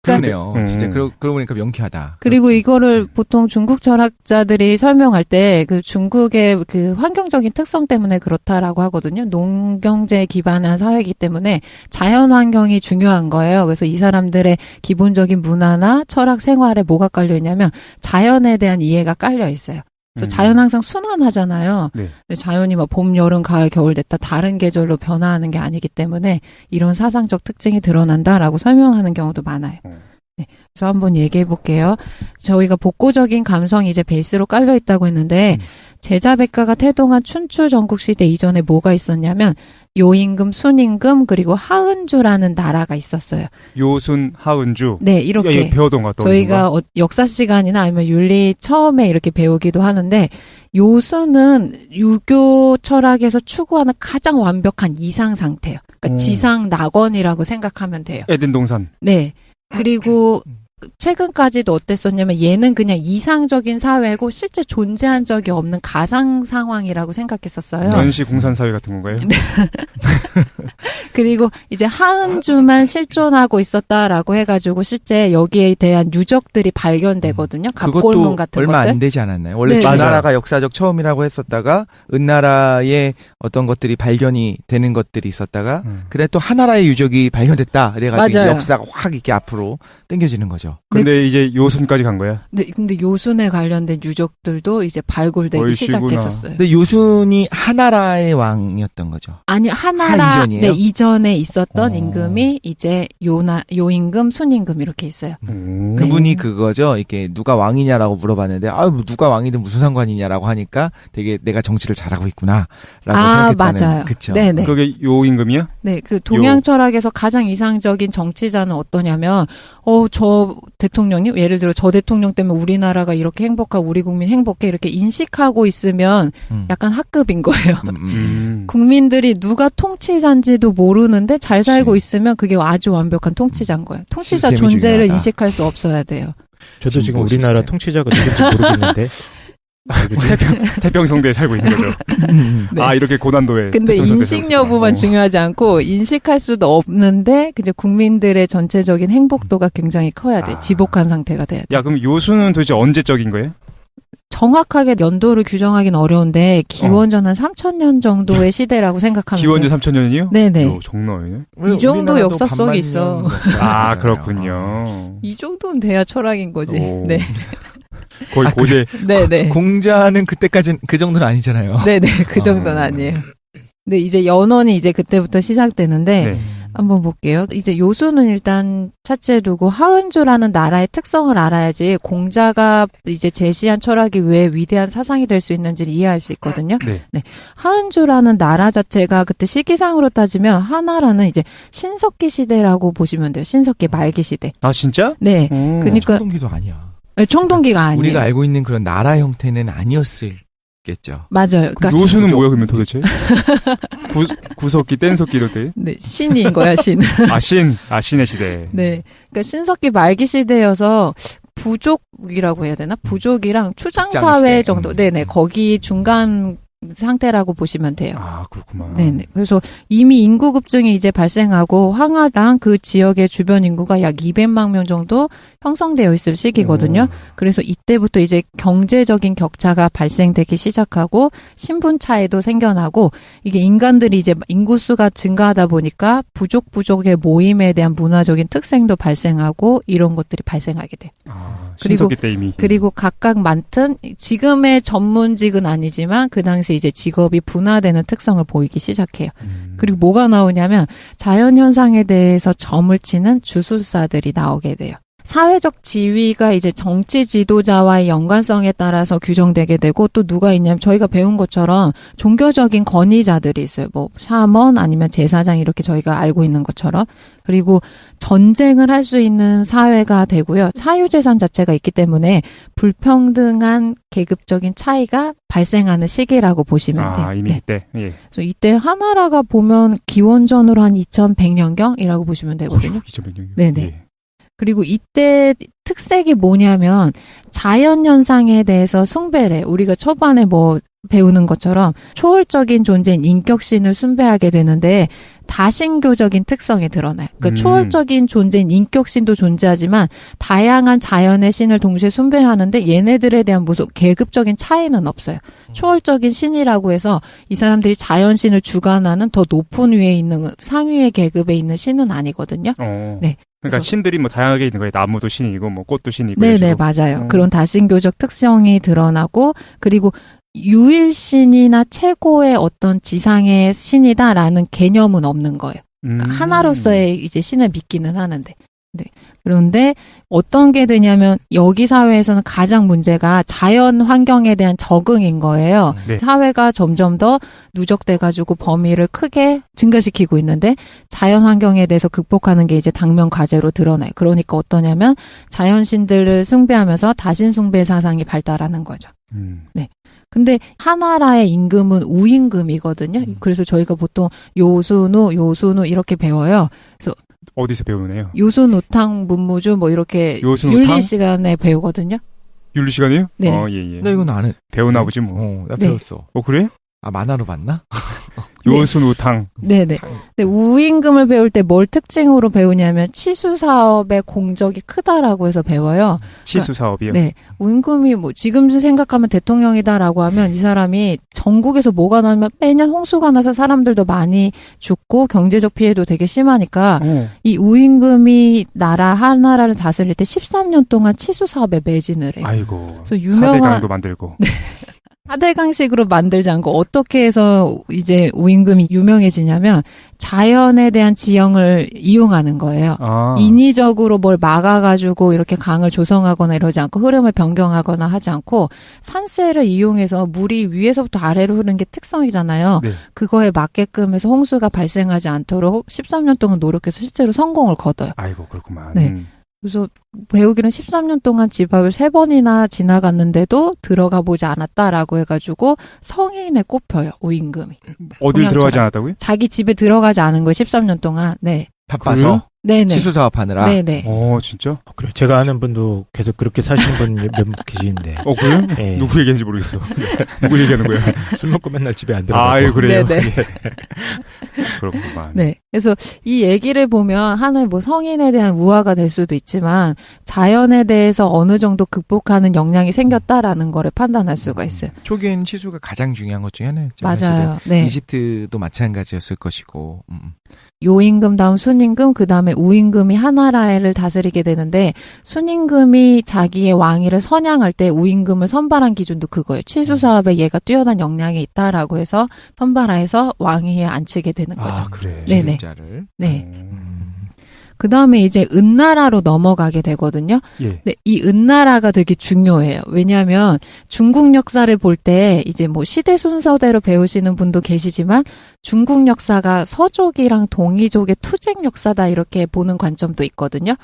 그러네요. 진짜 그러고 보니까 명쾌하다. 그리고 그렇지. 이거를 보통 중국 철학자들이 설명할 때 그 중국의 그 환경적인 특성 때문에 그렇다라고 하거든요. 농경제에 기반한 사회이기 때문에 자연 환경이 중요한 거예요. 그래서 이 사람들의 기본적인 문화나 철학 생활에 뭐가 깔려 있냐면 자연에 대한 이해가 깔려 있어요. 그래서 자연 항상 순환하잖아요. 네. 근데 자연이 막 봄, 여름, 가을, 겨울 됐다 다른 계절로 변화하는 게 아니기 때문에 이런 사상적 특징이 드러난다라고 설명하는 경우도 많아요. 네, 저 한번 얘기해 볼게요. 저희가 복고적인 감성이 이제 베이스로 깔려 있다고 했는데 제자백가가 태동한 춘추 전국시대 이전에 뭐가 있었냐면 요임금, 순임금 그리고 하은주라는 나라가 있었어요. 요순, 하은주. 네, 이렇게 이거 배우던 것 같다. 저희가 역사 시간이나 아니면 윤리 처음에 이렇게 배우기도 하는데 요순은 유교 철학에서 추구하는 가장 완벽한 이상 상태예요. 그러니까 지상 낙원이라고 생각하면 돼요. 에덴 동산. 네. 그리고 최근까지도 어땠었냐면 얘는 그냥 이상적인 사회고 실제 존재한 적이 없는 가상 상황이라고 생각했었어요. 전시 공산사회 같은 건가요? 네. 그리고 이제 하은주만 실존하고 있었다라고 해가지고 실제 여기에 대한 유적들이 발견되거든요. 갑골문 같은 얼마 것들. 안 되지 않았나요? 원래 네. 만나라가 역사적 처음이라고 했었다가 은나라의 어떤 것들이 발견이 되는 것들이 있었다가 그다음에 또 하나라의 유적이 발견됐다. 그래가지고 맞아요. 역사가 확 이렇게 앞으로 당겨지는 거죠. 근데 이제 요순까지 간 거야? 네, 근데 요순에 관련된 유적들도 이제 발굴되기 얼씨구나. 시작했었어요. 근데 요순이 하나라의 왕이었던 거죠. 아니 하나라 하이전이에요? 네, 이전에 있었던 임금이 이제 요임금, 순임금 이렇게 있어요. 그분이 그거죠. 이렇게 누가 왕이냐라고 물어봤는데 누가 왕이든 무슨 상관이냐라고 하니까 되게 내가 정치를 잘하고 있구나라고 생각했다는. 맞아요. 그쵸. 네네. 그게 요임금이야? 네, 그 동양 철학에서 가장 이상적인 정치자는 어떠냐면 저 대통령님, 예를 들어 저 대통령 때문에 우리나라가 이렇게 행복하고 우리 국민 행복해 이렇게 인식하고 있으면 약간 학급인 거예요. 국민들이 누가 통치자인지도 모르는데 잘 살고 있으면 그게 아주 완벽한 통치자인 거예요. 통치자 존재를 중요하다. 인식할 수 없어야 돼요. 저도 지금 우리나라 통치자가 누군지 모르겠는데. 태평성대에 살고 있는 거죠. 네. 이렇게 고난도에. 근데 인식 여부만 중요하지 않고 인식할 수도 없는데 이제 국민들의 전체적인 행복도가 굉장히 커야 돼. 지복한 상태가 돼야 돼. 야, 그럼 요수는 도대체 언제적인 거예요? 정확하게 연도를 규정하긴 어려운데 기원전 한 3,000년 정도의 시대라고 생각하면 기원전 돼요. 3,000년이요? 네네. 정말. 이 정도 역사 속에 있어. 그렇군요. 이 정도는 돼야 철학인 거지. 오. 네. 거의 고대. 네네. 공자는 그때까지는 그 정도는 아니잖아요. 네네. 그 정도는 아니에요. 근데 이제 연원이 이제 그때부터 시작되는데 네. 한번 볼게요. 이제 요수는 일단 차치해 두고 하은주라는 나라의 특성을 알아야지 공자가 이제 제시한 철학이 왜 위대한 사상이 될 수 있는지를 이해할 수 있거든요. 네. 하은주라는 나라 자체가 그때 시기상으로 따지면 하나라는 이제 신석기 시대라고 보시면 돼요. 신석기 말기 시대. 아, 진짜? 네. 그러니까 청동기도 아니야. 청동기가 아니에요. 우리가 알고 있는 그런 나라 형태는 아니었을겠죠. 맞아요. 그러니까 요수는 뭐야, 그러면 도대체? 구석기, 뗀석기 이럴 때? 네, 신인 거야, 신. 신의 시대. 네. 그러니까 신석기 말기 시대여서 부족이라고 해야 되나? 부족이랑 추장사회 정도. 네네. 거기 중간 상태라고 보시면 돼요. 아, 그렇구만. 네네. 그래서 이미 인구 급증이 이제 발생하고 황하랑 그 지역의 주변 인구가 약 200만 명 정도 형성되어 있을 시기거든요. 그래서 이때부터 이제 경제적인 격차가 발생되기 시작하고 신분 차이도 생겨나고 이게 인간들이 이제 인구수가 증가하다 보니까 부족의 모임에 대한 문화적인 특색도 발생하고 이런 것들이 발생하게 돼. 신석기 때 이미. 그리고 각각 맡은 지금의 전문직은 아니지만 그 당시 이제 직업이 분화되는 특성을 보이기 시작해요. 그리고 뭐가 나오냐면 자연현상에 대해서 점을 치는 주술사들이 나오게 돼요. 사회적 지위가 이제 정치 지도자와의 연관성에 따라서 규정되게 되고 또 누가 있냐면 저희가 배운 것처럼 종교적인 권위자들이 있어요. 뭐 샤먼 아니면 제사장 이렇게 저희가 알고 있는 것처럼. 그리고 전쟁을 할 수 있는 사회가 되고요. 사유재산 자체가 있기 때문에 불평등한 계급적인 차이가 발생하는 시기라고 보시면 돼요. 이미 이때. 예. 그래서 이때 하나라가 보면 기원전으로 한 2100년경이라고 보시면 되거든요. 2100년. 네네. 예. 그리고 이때 특색이 뭐냐면 자연현상에 대해서 숭배를 해. 우리가 초반에 뭐 배우는 것처럼 초월적인 존재인 인격신을 숭배하게 되는데 다신교적인 특성이 드러나요. 그러니까 초월적인 존재인 인격신도 존재하지만 다양한 자연의 신을 동시에 숭배하는데 얘네들에 대한 무슨 계급적인 차이는 없어요. 초월적인 신이라고 해서 이 사람들이 자연신을 주관하는 더 높은 위에 있는 상위의 계급에 있는 신은 아니거든요. 네. 그러니까 신들이 뭐 다양하게 있는 거예요. 나무도 신이고 뭐 꽃도 신이고. 네네, 맞아요. 그런 다신교적 특성이 드러나고 그리고 유일신이나 최고의 어떤 지상의 신이다라는 개념은 없는 거예요. 그러니까 하나로서의 이제 신을 믿기는 하는데. 네. 그런데 어떤 게 되냐면 여기 사회에서는 가장 문제가 자연 환경에 대한 적응인 거예요. 네. 사회가 점점 더 누적돼가지고 범위를 크게 증가시키고 있는데 자연 환경에 대해서 극복하는 게 이제 당면 과제로 드러나요. 그러니까 어떠냐면 자연신들을 숭배하면서 다신 숭배 사상이 발달하는 거죠. 네. 근데 하나라의 임금은 우임금이거든요. 그래서 저희가 보통 요수누 이렇게 배워요. 그래서 어디서 배우네요? 요수누탕 문무주 뭐 이렇게 요수누탕? 윤리 시간에 배우거든요. 윤리 시간이요? 네. 예. 나 이건 안 해. 배우나 보지 뭐. 나 네. 배웠어. 그래? 만화로 봤나? 요수누탕. 네네. 근데 우임금을 배울 때 뭘 특징으로 배우냐면 치수 사업의 공적이 크다라고 해서 배워요. 치수 사업이요? 네. 우임금이 뭐 지금 생각하면 대통령이다라고 하면 이 사람이 전국에서 뭐가 나면 매년 홍수가 나서 사람들도 많이 죽고 경제적 피해도 되게 심하니까 이 우임금이 하나라를 다스릴 때 13년 동안 치수 사업에 매진을 해요. 아이고. 그래서 유명한 사대강도 만들고. 네. 하대강식으로 만들지 않고 어떻게 해서 이제 우임금이 유명해지냐면 자연에 대한 지형을 이용하는 거예요. 인위적으로 뭘 막아가지고 이렇게 강을 조성하거나 이러지 않고 흐름을 변경하거나 하지 않고 산세를 이용해서 물이 위에서부터 아래로 흐르는 게 특성이잖아요. 네. 그거에 맞게끔 해서 홍수가 발생하지 않도록 13년 동안 노력해서 실제로 성공을 거둬요. 아이고 그렇구만. 네. 그래서 배우기는 13년 동안 집 앞을 3번이나 지나갔는데도 들어가 보지 않았다라고 해가지고 성인에 꼽혀요. 우임금이. 어딜 들어가지 않았다고요? 자기 집에 들어가지 않은 거예요. 13년 동안. 네. 바빠서? 네네. 치수 사업하느라? 네네. 진짜? 그래. 제가 아는 분도 계속 그렇게 사시는 분 몇 분 계시는데. 그래요? 네. 누구 얘기하는지 모르겠어. 누구 얘기하는 거야? 술 먹고 맨날 집에 안 들어가고. 아유, 그래요? 네네. 그렇구만. 네. 그래서 이 얘기를 보면 하나의 뭐 성인에 대한 우화가 될 수도 있지만 자연에 대해서 어느 정도 극복하는 역량이 생겼다라는 거를 판단할 수가 있어요. 초기엔 치수가 가장 중요한 것 중에 하나였죠. 맞아요. 네. 이집트도 마찬가지였을 것이고. 요임금 다음 순임금 그 다음에 우임금이 하나라를 다스리게 되는데 순임금이 자기의 왕위를 선양할 때 우임금을 선발한 기준도 그거예요. 치수 사업에 얘가 뛰어난 역량이 있다라고 해서 선발해서 왕위에 앉히게 되는 거죠. 그래. 네네. 자를. 네. 그 다음에 이제 은나라로 넘어가게 되거든요. 예. 네, 이 은나라가 되게 중요해요. 왜냐하면 중국 역사를 볼 때 이제 뭐 시대 순서대로 배우시는 분도 계시지만 중국 역사가 서족이랑 동이족의 투쟁 역사다 이렇게 보는 관점도 있거든요.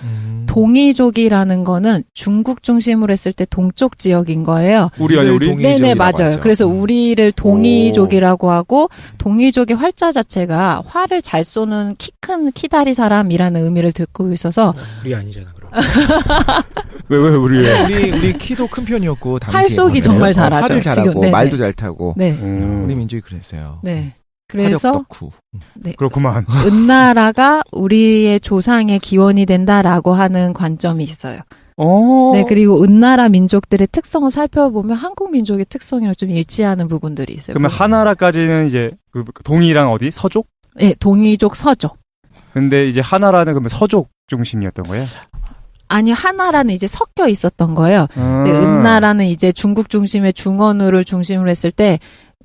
동이족이라는 거는 중국 중심으로 했을 때 동쪽 지역인 거예요. 우리 아니 우리? 네네 맞아요. 그래서 우리를 동이족이라고 하고 동이족의 활자 자체가 활을 잘 쏘는 키 큰 키다리 사람이라는 의미를 듣고 있어서 우리 아니잖아 그럼. 왜 우리예요? 우리 키도 큰 편이었고 당시에 활쏘기 정말 잘하죠. 활을 잘하고 지금, 말도 잘 타고. 네. 우리 민족이 그랬어요. 네. 그래서 네. 그렇구만. 은나라가 우리의 조상의 기원이 된다라고 하는 관점이 있어요. 네, 그리고 은나라 민족들의 특성을 살펴보면 한국 민족의 특성이랑 좀 일치하는 부분들이 있어요. 그러면 하나라까지는 이제 그 동이랑 어디? 서족? 네, 동이족, 서족. 근데 이제 하나라는 그러면 서족 중심이었던 거예요? 아니요, 하나라는 이제 섞여 있었던 거예요. 근데 은나라는 이제 중국 중심의 중원우를 중심으로 했을 때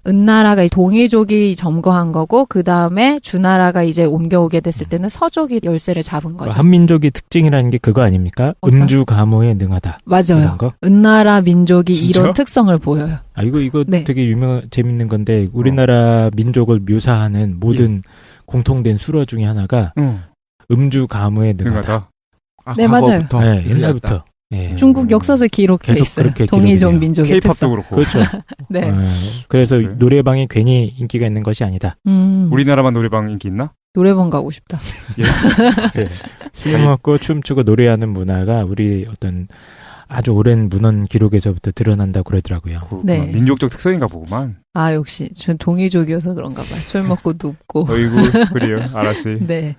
은나라가 동이족이 점거한 거고 그 다음에 주나라가 이제 옮겨오게 됐을 때는 서족이 열세를 잡은 거죠. 한민족의 특징이라는 게 그거 아닙니까? 음주 가무에 능하다. 맞아요. 그런 거? 은나라 민족이 진짜? 이런 특성을 보여요. 이거 네. 되게 재밌는 건데 우리나라 민족을 묘사하는 모든 공통된 수로 중에 하나가 음주 가무에 능하다. 네, 맞아요. 네, 옛날부터. 네. 중국 역사서 기록돼 계속 있어요. 그렇게 동이족 민족의 K-팝도 특성. 그렇고. 그렇죠. 네. 그래서 노래방이 괜히 인기가 있는 것이 아니다. 우리나라만 노래방 인기 있나? 노래방 가고 싶다. 네. 술 먹고 춤추고 노래하는 문화가 우리 어떤 아주 오랜 문헌 기록에서부터 드러난다고 그러더라고요. 네. 민족적 특성인가 보구만. 역시 전 동이족이어서 그런가 봐요. 술 먹고 눕고. 어이구, 그래요. 알았어요. 네.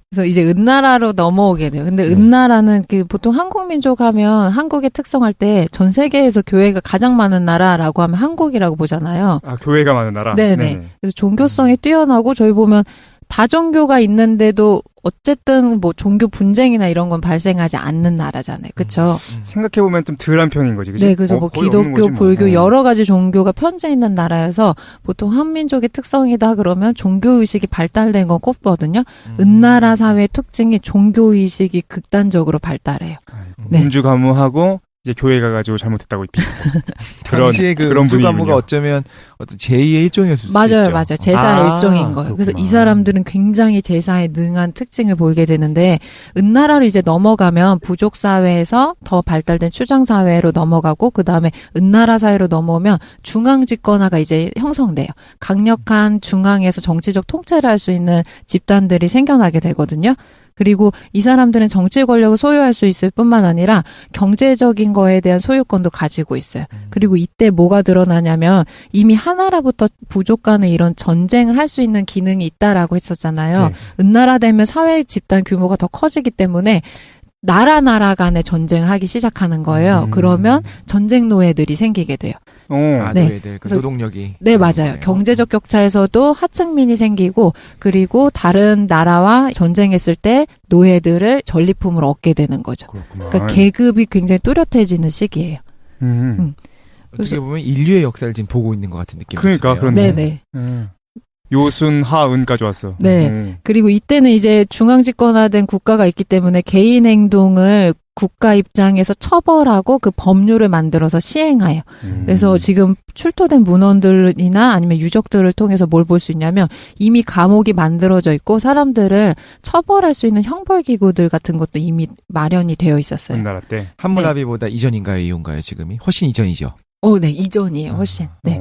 그래서 이제 은나라로 넘어오게 돼요. 근데 은나라는 보통 한국 민족 하면 한국의 특성할 때 전 세계에서 교회가 가장 많은 나라라고 하면 한국이라고 보잖아요. 교회가 많은 나라? 네네. 그래서 종교성이 뛰어나고 저희 보면 다종교가 있는데도 어쨌든 뭐 종교 분쟁이나 이런 건 발생하지 않는 나라잖아요. 그렇죠? 생각해보면 좀 덜한 편인 거지. 그치? 네, 그래서 뭐 기독교, 불교 여러 가지 종교가 편져 있는 나라여서 보통 한민족의 특성이다 그러면 종교의식이 발달된 건 꼽거든요. 은나라 사회의 특징이 종교의식이 극단적으로 발달해요. 네. 음주 가무하고 이제 교회 가가지고 잘못했다고 당시에 그런 가무가 어쩌면 어떤 제2의 일종이었을 수도 있죠. 맞아요. 제사의 일종인 거예요. 그래서 이 사람들은 굉장히 제사에 능한 특징을 보이게 되는데 은나라로 이제 넘어가면 부족 사회에서 더 발달된 추장 사회로 넘어가고 그 다음에 은나라 사회로 넘어오면 중앙 집권화가 이제 형성돼요. 강력한 중앙에서 정치적 통제를 할 수 있는 집단들이 생겨나게 되거든요. 그리고 이 사람들은 정치 권력을 소유할 수 있을 뿐만 아니라 경제적인 거에 대한 소유권도 가지고 있어요. 그리고 이때 뭐가 드러나냐면 이미 하나라부터 부족 간의 이런 전쟁을 할 수 있는 기능이 있다라고 했었잖아요. 네. 은나라 되면 사회 집단 규모가 더 커지기 때문에 나라 간의 전쟁을 하기 시작하는 거예요. 그러면 전쟁 노예들이 생기게 돼요. 네. 그래서 노동력이. 네, 맞아요. 경제적 격차에서도 하층민이 생기고, 그리고 다른 나라와 전쟁했을 때 노예들을 전리품으로 얻게 되는 거죠. 그렇구나. 그러니까 계급이 굉장히 뚜렷해지는 시기예요. 어떻게 보면 인류의 역사를 지금 보고 있는 것 같은 느낌이 그러니까 드네요. 그렇네. 네네. 요순, 하은까지 왔어. 네. 그리고 이때는 이제 중앙집권화된 국가가 있기 때문에 개인 행동을 국가 입장에서 처벌하고 그 법률을 만들어서 시행해요. 그래서 지금 출토된 문헌들이나 아니면 유적들을 통해서 뭘 볼 수 있냐면 이미 감옥이 만들어져 있고 사람들을 처벌할 수 있는 형벌기구들 같은 것도 이미 마련이 되어 있었어요. 우리나라 때. 함무라비보다 이전인가요, 이후인가요, 지금이? 훨씬 이전이죠. 네, 이전이에요, 훨씬. 네.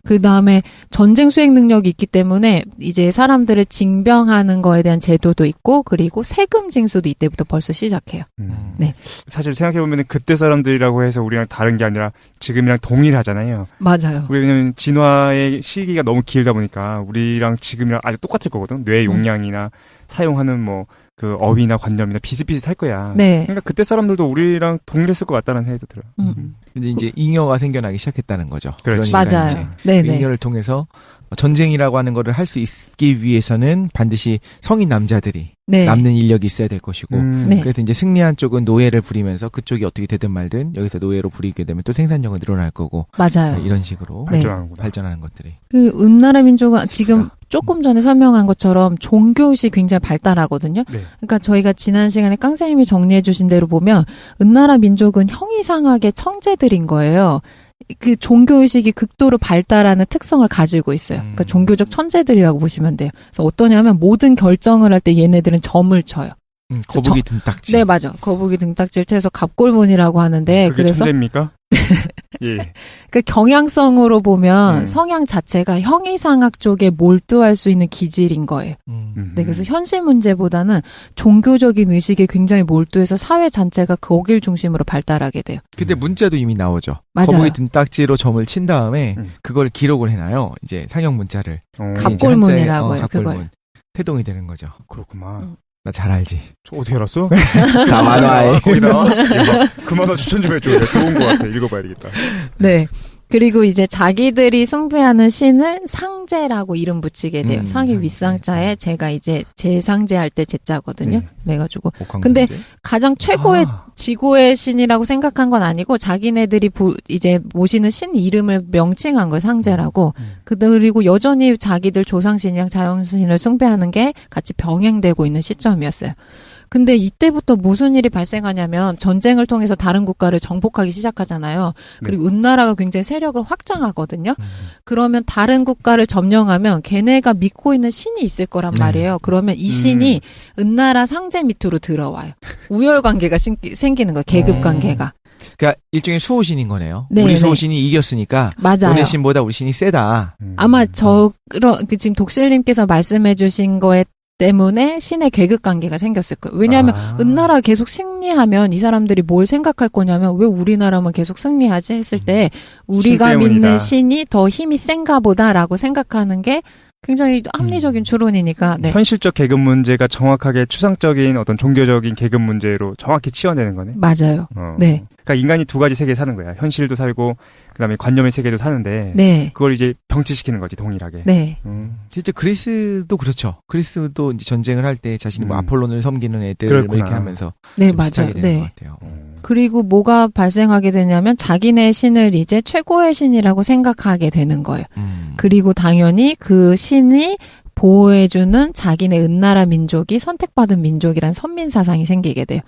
그 다음에 전쟁 수행 능력이 있기 때문에 이제 사람들을 징병하는 거에 대한 제도도 있고 그리고 세금 징수도 이때부터 벌써 시작해요. 네. 사실 생각해보면 그때 사람들이라고 해서 우리랑 다른 게 아니라 지금이랑 동일하잖아요. 맞아요. 왜냐면 진화의 시기가 너무 길다 보니까 우리랑 지금이랑 아주 똑같을 거거든. 뇌 용량이나 사용하는 뭐 그 어휘나 관념이나 비슷비슷할 거야. 네. 그러니까 그때 사람들도 우리랑 동일했을 것 같다는 생각도 들어요. 근데 이제 잉여가 생겨나기 시작했다는 거죠. 그렇지. 그러니까 맞아요. 이제 네네. 잉여를 통해서 전쟁이라고 하는 거를 할 수 있기 위해서는 반드시 성인 남자들이 네. 남는 인력이 있어야 될 것이고 네. 그래서 이제 승리한 쪽은 노예를 부리면서 그쪽이 어떻게 되든 말든 여기서 노예로 부리게 되면 또 생산력은 늘어날 거고 맞아요. 이런 식으로 네. 발전하는 것들이 그 은나라 민족은 지금 조금 전에 설명한 것처럼 종교의식이 굉장히 발달하거든요. 네. 그러니까 저희가 지난 시간에 깡쌤님이 정리해 주신 대로 보면 은나라 민족은 형이상하게 청제들인 거예요. 그 종교의식이 극도로 발달하는 특성을 가지고 있어요. 그러니까 종교적 천재들이라고 보시면 돼요. 그래서 어떠냐면 모든 결정을 할 때 얘네들은 점을 쳐요. 거북이 등딱지. 네, 맞아. 거북이 등딱지를 채워서 갑골문이라고 하는데 그게 그래서 천재입니까? 예. 그 경향성으로 보면 네. 성향 자체가 형이상학 쪽에 몰두할 수 있는 기질인 거예요. 네, 그래서 현실 문제보다는 종교적인 의식에 굉장히 몰두해서 사회 전체가 거길 중심으로 발달하게 돼요. 근데 문자도 이미 나오죠. 맞아요. 거북이 등딱지로 점을 친 다음에 그걸 기록을 해놔요. 이제 상형 문자를. 갑골문이라고 해요. 갑골문. 그걸. 태동이 되는 거죠. 그렇구만. 나 잘 알지. 저 어떻게 알았어? 나 만화에. 거기다. 그 만화 추천 좀 해줘. 좋은 것 같아. 읽어봐야 되겠다. 네. 그리고 이제 자기들이 숭배하는 신을 상제라고 이름 붙이게 돼요. 상이 윗상자에 제가 이제 제상제할 때 제자거든요. 네. 그래가지고. 근데 가장 최고의 지고의 신이라고 생각한 건 아니고 자기네들이 이제 모시는 신 이름을 명칭한 거예요. 상제라고. 그리고 여전히 자기들 조상신이랑 자연신을 숭배하는 게 같이 병행되고 있는 시점이었어요. 근데 이때부터 무슨 일이 발생하냐면 전쟁을 통해서 다른 국가를 정복하기 시작하잖아요. 그리고 은나라가 굉장히 세력을 확장하거든요. 그러면 다른 국가를 점령하면 걔네가 믿고 있는 신이 있을 거란 말이에요. 그러면 이 신이 은나라 상제 밑으로 들어와요. 우열관계가 생기는 거예요. 계급관계가. 그러니까 일종의 수호신인 거네요. 네, 우리 네. 수호신이 이겼으니까 맞아요. 너네 신보다 우리 신이 세다. 아마 지금 독실님께서 말씀해 주신 거에 때문에 신의 계급 관계가 생겼을 거예요. 왜냐하면 은나라가 계속 승리하면 이 사람들이 뭘 생각할 거냐면 왜 우리나라만 계속 승리하지 했을 때 우리가 믿는 신이 더 힘이 센가 보다라고 생각하는 게 굉장히 합리적인 추론이니까. 네. 현실적 계급 문제가 정확하게 추상적인 어떤 종교적인 계급 문제로 정확히 치환되는 거네. 맞아요. 네. 그러니까 인간이 두 가지 세계 사는 거야. 현실도 살고 그다음에 관념의 세계도 사는데 네. 그걸 이제 병치시키는 거지 동일하게. 네. 실제 그리스도 그렇죠. 그리스도 이제 전쟁을 할 때 자신이 뭐 아폴론을 섬기는 애들 뭐 이렇게 하면서 네, 좀 맞아요. 되는 네. 것 같아요. 그리고 뭐가 발생하게 되냐면 자기네 신을 이제 최고의 신이라고 생각하게 되는 거예요. 그리고 당연히 그 신이 보호해주는 자기네 은나라 민족이 선택받은 민족이란 선민 사상이 생기게 돼요.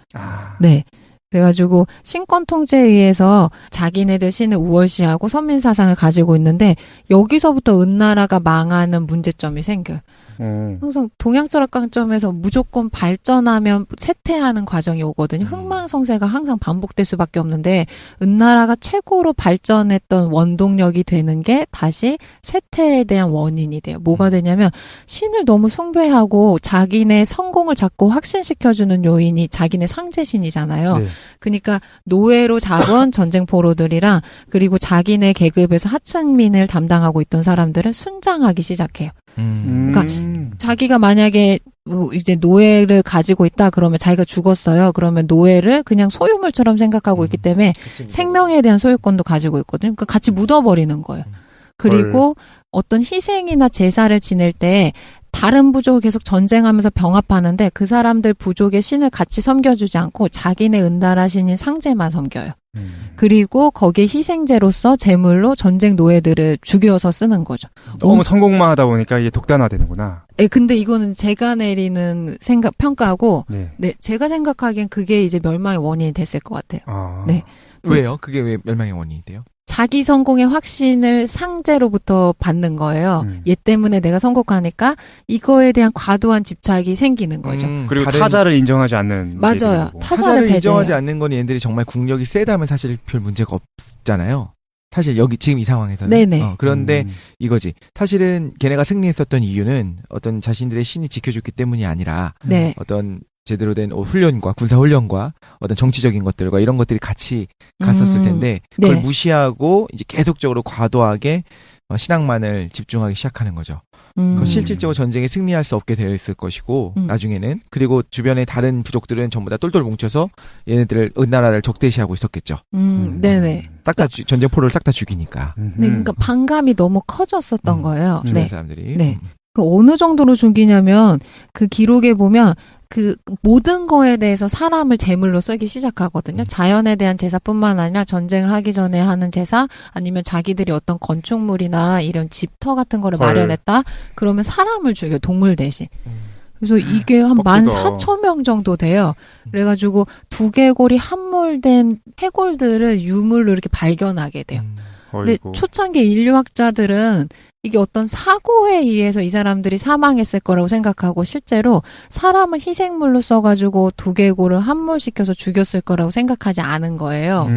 네. 그래가지고 신권 통제에 의해서 자기네들 신을 우월시하고 선민 사상을 가지고 있는데 여기서부터 은나라가 망하는 문제점이 생겨요. 항상 동양 철학 관점에서 무조건 발전하면 쇠퇴하는 과정이 오거든요. 흥망성쇠가 항상 반복될 수밖에 없는데 은나라가 최고로 발전했던 원동력이 되는 게 다시 쇠퇴에 대한 원인이 돼요. 뭐가 되냐면 신을 너무 숭배하고 자기네 성공을 자꾸 확신시켜주는 요인이 자기네 상제신이잖아요. 네. 그러니까 노예로 잡은 전쟁 포로들이랑 그리고 자기네 계급에서 하층민을 담당하고 있던 사람들을 순장하기 시작해요. 그러니까 자기가 만약에 이제 노예를 가지고 있다 그러면 자기가 죽었어요. 그러면 노예를 그냥 소유물처럼 생각하고 있기 때문에 생명에 대한 소유권도 가지고 있거든요. 그러니까 같이 묻어버리는 거예요. 그리고 어떤 희생이나 제사를 지낼 때 다른 부족을 계속 전쟁하면서 병합하는데 그 사람들 부족의 신을 같이 섬겨주지 않고 자기네 은나라 신인 상제만 섬겨요. 그리고 거기에 희생제로서 제물로 전쟁 노예들을 죽여서 쓰는 거죠. 너무 성공만 하다 보니까 이게 독단화되는구나. 네, 근데 이거는 제가 내리는 평가고, 네, 제가 생각하기엔 그게 이제 멸망의 원인이 됐을 것 같아요. 네. 왜요? 그게 왜 멸망의 원인이 돼요? 자기 성공의 확신을 상제로부터 받는 거예요. 얘 때문에 내가 성공하니까 이거에 대한 과도한 집착이 생기는 거죠. 그리고 타자를 인정하지 않는. 맞아요. 타자를 인정하지 않는 건 얘네들이 정말 국력이 세다면 사실 별 문제가 없잖아요. 사실 여기 지금 이 상황에서는. 네네. 그런데 이거지. 사실은 걔네가 승리했었던 이유는 어떤 자신들의 신이 지켜줬기 때문이 아니라 네. 어떤 제대로 된 훈련과 군사 훈련과 어떤 정치적인 것들과 이런 것들이 같이 갔었을 텐데 그걸 네. 무시하고 이제 계속적으로 과도하게 신앙만을 집중하기 시작하는 거죠. 그럼 실질적으로 전쟁에 승리할 수 없게 되어 있을 것이고 나중에는 그리고 주변의 다른 부족들은 전부 다 똘똘 뭉쳐서 얘네들을 은나라를 적대시하고 있었겠죠. 네네. 싹 다 전쟁포를 싹 다 죽이니까. 네, 그러니까 반감이 너무 커졌었던 거예요. 주변 네. 사람들이. 네. 그 어느 정도로 죽이냐면 그 기록에 보면 그 모든 거에 대해서 사람을 제물로 쓰기 시작하거든요. 자연에 대한 제사뿐만 아니라 전쟁을 하기 전에 하는 제사 아니면 자기들이 어떤 건축물이나 이런 집터 같은 거를 마련했다. 그러면 사람을 죽여 동물 대신. 그래서 이게 한 14,000명 정도 돼요. 그래가지고 두개골이 함몰된 해골들을 유물로 이렇게 발견하게 돼요. 근데 초창기 인류학자들은 이게 어떤 사고에 의해서 이 사람들이 사망했을 거라고 생각하고 실제로 사람을 희생물로 써가지고 두개골을 함몰시켜서 죽였을 거라고 생각하지 않은 거예요.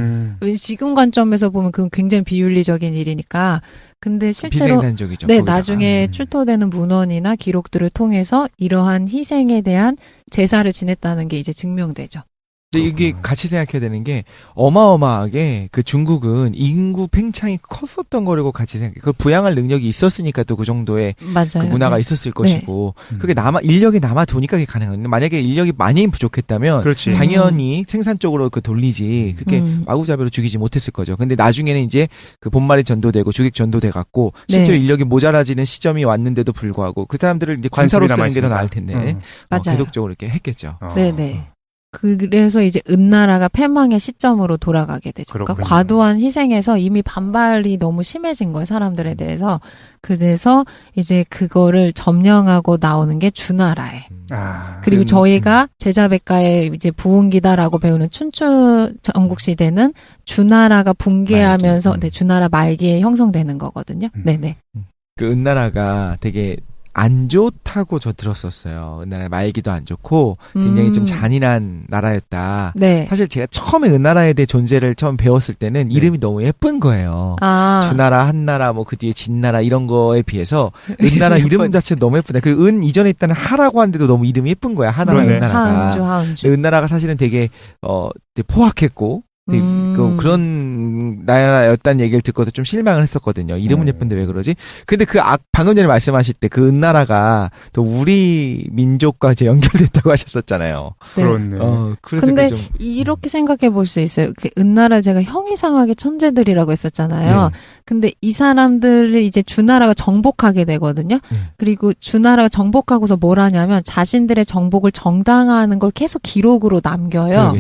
지금 관점에서 보면 그건 굉장히 비윤리적인 일이니까. 근데 실제로 비생산적이죠. 네, 거기다가. 나중에 출토되는 문헌이나 기록들을 통해서 이러한 희생에 대한 제사를 지냈다는 게 이제 증명되죠. 근데 이게 같이 생각해야 되는 게 어마어마하게 그 중국은 인구 팽창이 컸었던 거라고 같이 생각해. 그 부양할 능력이 있었으니까 또 그 정도의 맞아요. 그 문화가 네. 있었을 것이고 그게 인력이 남아 도니까 그게 가능한. 만약에 인력이 많이 부족했다면 그렇지. 당연히 생산 쪽으로 그 돌리지 그렇게 마구잡이로 죽이지 못했을 거죠. 근데 나중에는 이제 그 본말이 전도되고 주객 전도돼 갖고 실제로 네. 인력이 모자라지는 시점이 왔는데도 불구하고 그 사람들을 이제 군사로 쓰는 게 더 나을 텐데 맞아요. 계속적으로 이렇게 했겠죠. 네네. 그래서 이제 은나라가 패망의 시점으로 돌아가게 되죠. 그러니까 과도한 희생에서 이미 반발이 너무 심해진 거예요, 사람들에 대해서. 그래서 이제 그거를 점령하고 나오는 게 주나라에. 그리고 저희가 제자백가의 이제 부흥기다라고 배우는 춘추 전국시대는 주나라가 붕괴하면서 네, 주나라 말기에 형성되는 거거든요. 네네. 그 은나라가 되게 안 좋다고 저 들었었어요. 은나라의 말기도 안 좋고 굉장히 좀 잔인한 나라였다. 네. 사실 제가 처음에 은나라에 대해 존재를 처음 배웠을 때는 이름이 너무 예쁜 거예요. 주나라, 한나라, 뭐 그 뒤에 진나라 이런 거에 비해서 은나라 이름 자체가 너무 예쁘다. 그 은 이전에 있다는 하라고 하는데도 너무 이름이 예쁜 거야. 하나라 은나라가. 하은주. 은나라가 사실은 되게 포악했고 그런 나라였다는 얘기를 듣고도 좀 실망을 했었거든요. 이름은 예쁜데 왜 그러지? 근데 방금 전에 말씀하실 때 그 은나라가 또 우리 민족과 이제 연결됐다고 하셨었잖아요. 네. 그렇네. 그래서 근데 좀 이렇게 생각해 볼 수 있어요. 그 은나라를 제가 형이상하게 천재들이라고 했었잖아요. 근데 이 사람들을 이제 주나라가 정복하게 되거든요. 그리고 주나라가 정복하고서 뭘 하냐면 자신들의 정복을 정당화하는 걸 계속 기록으로 남겨요.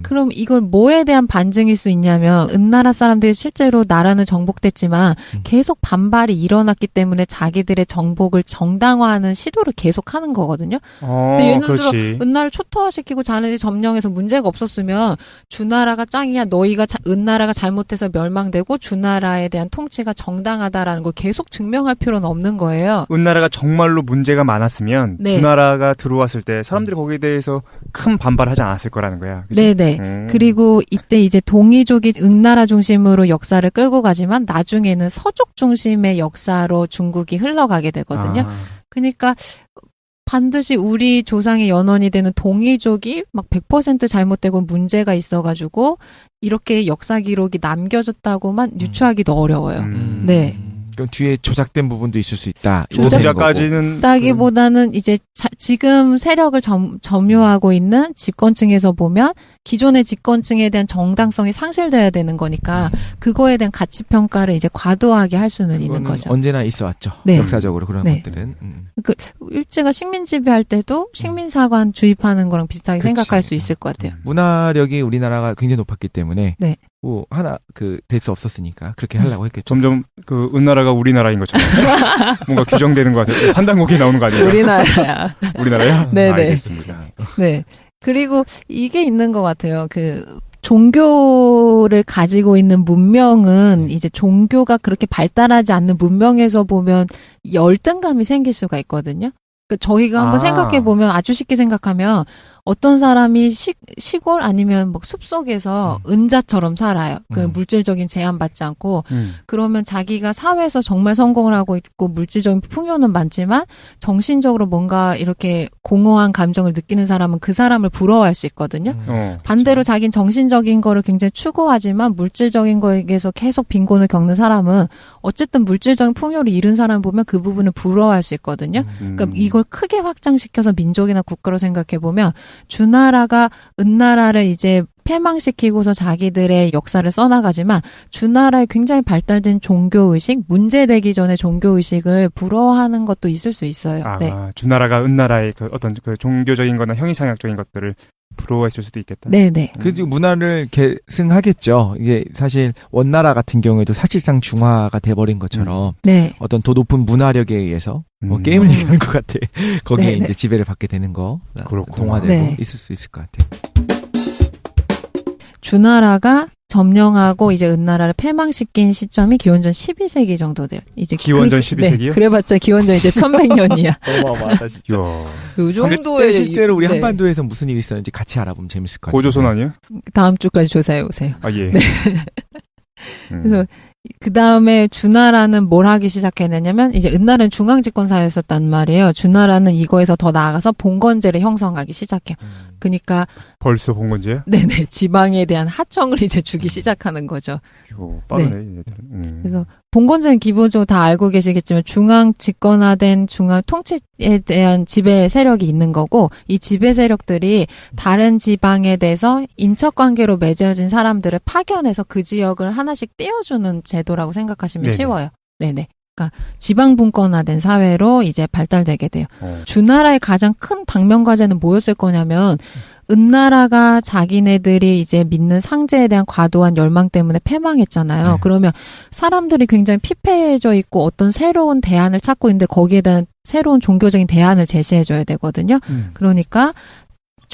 그럼 이걸 뭐에 대한 반증일 수 있냐면 은나라 사람들이 실제로 나라는 정복됐지만 계속 반발이 일어났기 때문에 자기들의 정복을 정당화하는 시도를 계속하는 거거든요. 근데 예를 들어 은나라를 초토화시키고 자네들이 점령해서 문제가 없었으면 주나라가 짱이야. 너희가 은나라가 잘못해서 멸망되고 주나라에 대한 통치가 정당하다라는 걸 계속 증명할 필요는 없는 거예요. 은나라가 정말로 문제가 많았으면 주나라가 들어왔을 때 사람들이 거기에 대해서 큰 반발하지 않았을 거라는 거야. 그치? 네네. 그리고 이때 이제 동이족이 은나라 중심으로 역사를 끌고 가지만 나중에는 서족 중심의 역사로 중국이 흘러가게 되거든요. 그러니까 반드시 우리 조상의 연원이 되는 동이족이 막 100% 잘못되고 문제가 있어가지고 이렇게 역사 기록이 남겨졌다고만 유추하기도 어려워요. 네. 그럼 뒤에 조작된 부분도 있을 수 있다. 조작까지는 따기보다는 이제 지금 세력을 점유하고 있는 집권층에서 보면 기존의 집권층에 대한 정당성이 상실돼야 되는 거니까 그거에 대한 가치 평가를 이제 과도하게 할 수는 있는 거죠. 언제나 있어왔죠. 네. 역사적으로 그런 네. 것들은. 그 일제가 식민 지배할 때도 식민사관 주입하는 거랑 비슷하게 그치. 생각할 수 있을 것 같아요. 문화력이 우리나라가 굉장히 높았기 때문에 네. 뭐 하나 될 수 없었으니까 그렇게 하려고 했겠죠. 점점 그 은나라가 우리나라인 것처럼 뭔가 규정되는 것 같아요. 판단곡이 나오는 거 아니에요? 우리나라야. 우리나라야? 네네. 알겠습니다. 네. 그리고 이게 있는 것 같아요. 그 종교를 가지고 있는 문명은 이제 종교가 그렇게 발달하지 않는 문명에서 보면 열등감이 생길 수가 있거든요. 그러니까 저희가 한번 생각해 보면 아주 쉽게 생각하면 어떤 사람이 시골 아니면 뭐 숲속에서 은자처럼 살아요. 그 물질적인 제한받지 않고 그러면 자기가 사회에서 정말 성공을 하고 있고 물질적인 풍요는 많지만 정신적으로 뭔가 이렇게 공허한 감정을 느끼는 사람은 그 사람을 부러워할 수 있거든요. 반대로 자기는 정신적인 거를 굉장히 추구하지만 물질적인 거에서 계속 빈곤을 겪는 사람은 어쨌든 물질적인 풍요를 잃은 사람 보면 그 부분을 부러워할 수 있거든요. 그러니까 이걸 크게 확장시켜서 민족이나 국가로 생각해 보면 주나라가 은나라를 이제 패망시키고서 자기들의 역사를 써나가지만 주나라에 굉장히 발달된 종교의식, 문제되기 전에 종교의식을 부러워하는 것도 있을 수 있어요. 네. 주나라가 은나라의 그 어떤 그 종교적인 거나 형이상학적인 것들을 부러워했을 수도 있겠다. 네네. 그 문화를 계승하겠죠. 이게 사실 원나라 같은 경우에도 사실상 중화가 돼버린 것처럼 네. 어떤 더 높은 문화력에 의해서 뭐 게임을 얘기하는 것 같아. 거기에 네네. 이제 지배를 받게 되는 거, 그렇구나. 동화되고 네. 있을 수 있을 것 같아. 주나라가 점령하고 이제 은나라를 패망시킨 시점이 기원전 12세기 정도 돼요. 이제 기원전 12세기요? 네, 그래봤자 기원전 이제 1100년이야. 어마어마하다 진짜. 요 정도의 실제로 우리 네. 한반도에서 무슨 일이 있었는지 같이 알아보면 재밌을 것 같아요. 고조선 아니에요? 다음 주까지 조사해 오세요. 아 예. 네. 그래서 그 다음에 주나라는 뭘 하기 시작했냐면 이제 은나라는 중앙집권 사회였었단 말이에요. 주나라는 이거에서 더 나아가서 봉건제를 형성하기 시작해요. 그러니까 벌써 봉건제야? 네네 지방에 대한 하청을 이제 주기 시작하는 거죠. 빠르네. 네. 그래서 봉건제는 기본적으로 다 알고 계시겠지만 중앙 집권화된 중앙 통치에 대한 지배 세력이 있는 거고 이 지배 세력들이 다른 지방에 대해서 인척관계로 맺어진 사람들을 파견해서 그 지역을 하나씩 떼어주는 제도라고 생각하시면 네네. 쉬워요. 네네. 그러니까 지방 분권화된 사회로 이제 발달되게 돼요. 주나라의 가장 큰 당면 과제는 뭐였을 거냐면 은나라가 자기네들이 이제 믿는 상제에 대한 과도한 열망 때문에 패망했잖아요. 네. 그러면 사람들이 굉장히 피폐해져 있고 어떤 새로운 대안을 찾고 있는데 거기에 대한 새로운 종교적인 대안을 제시해줘야 되거든요. 그러니까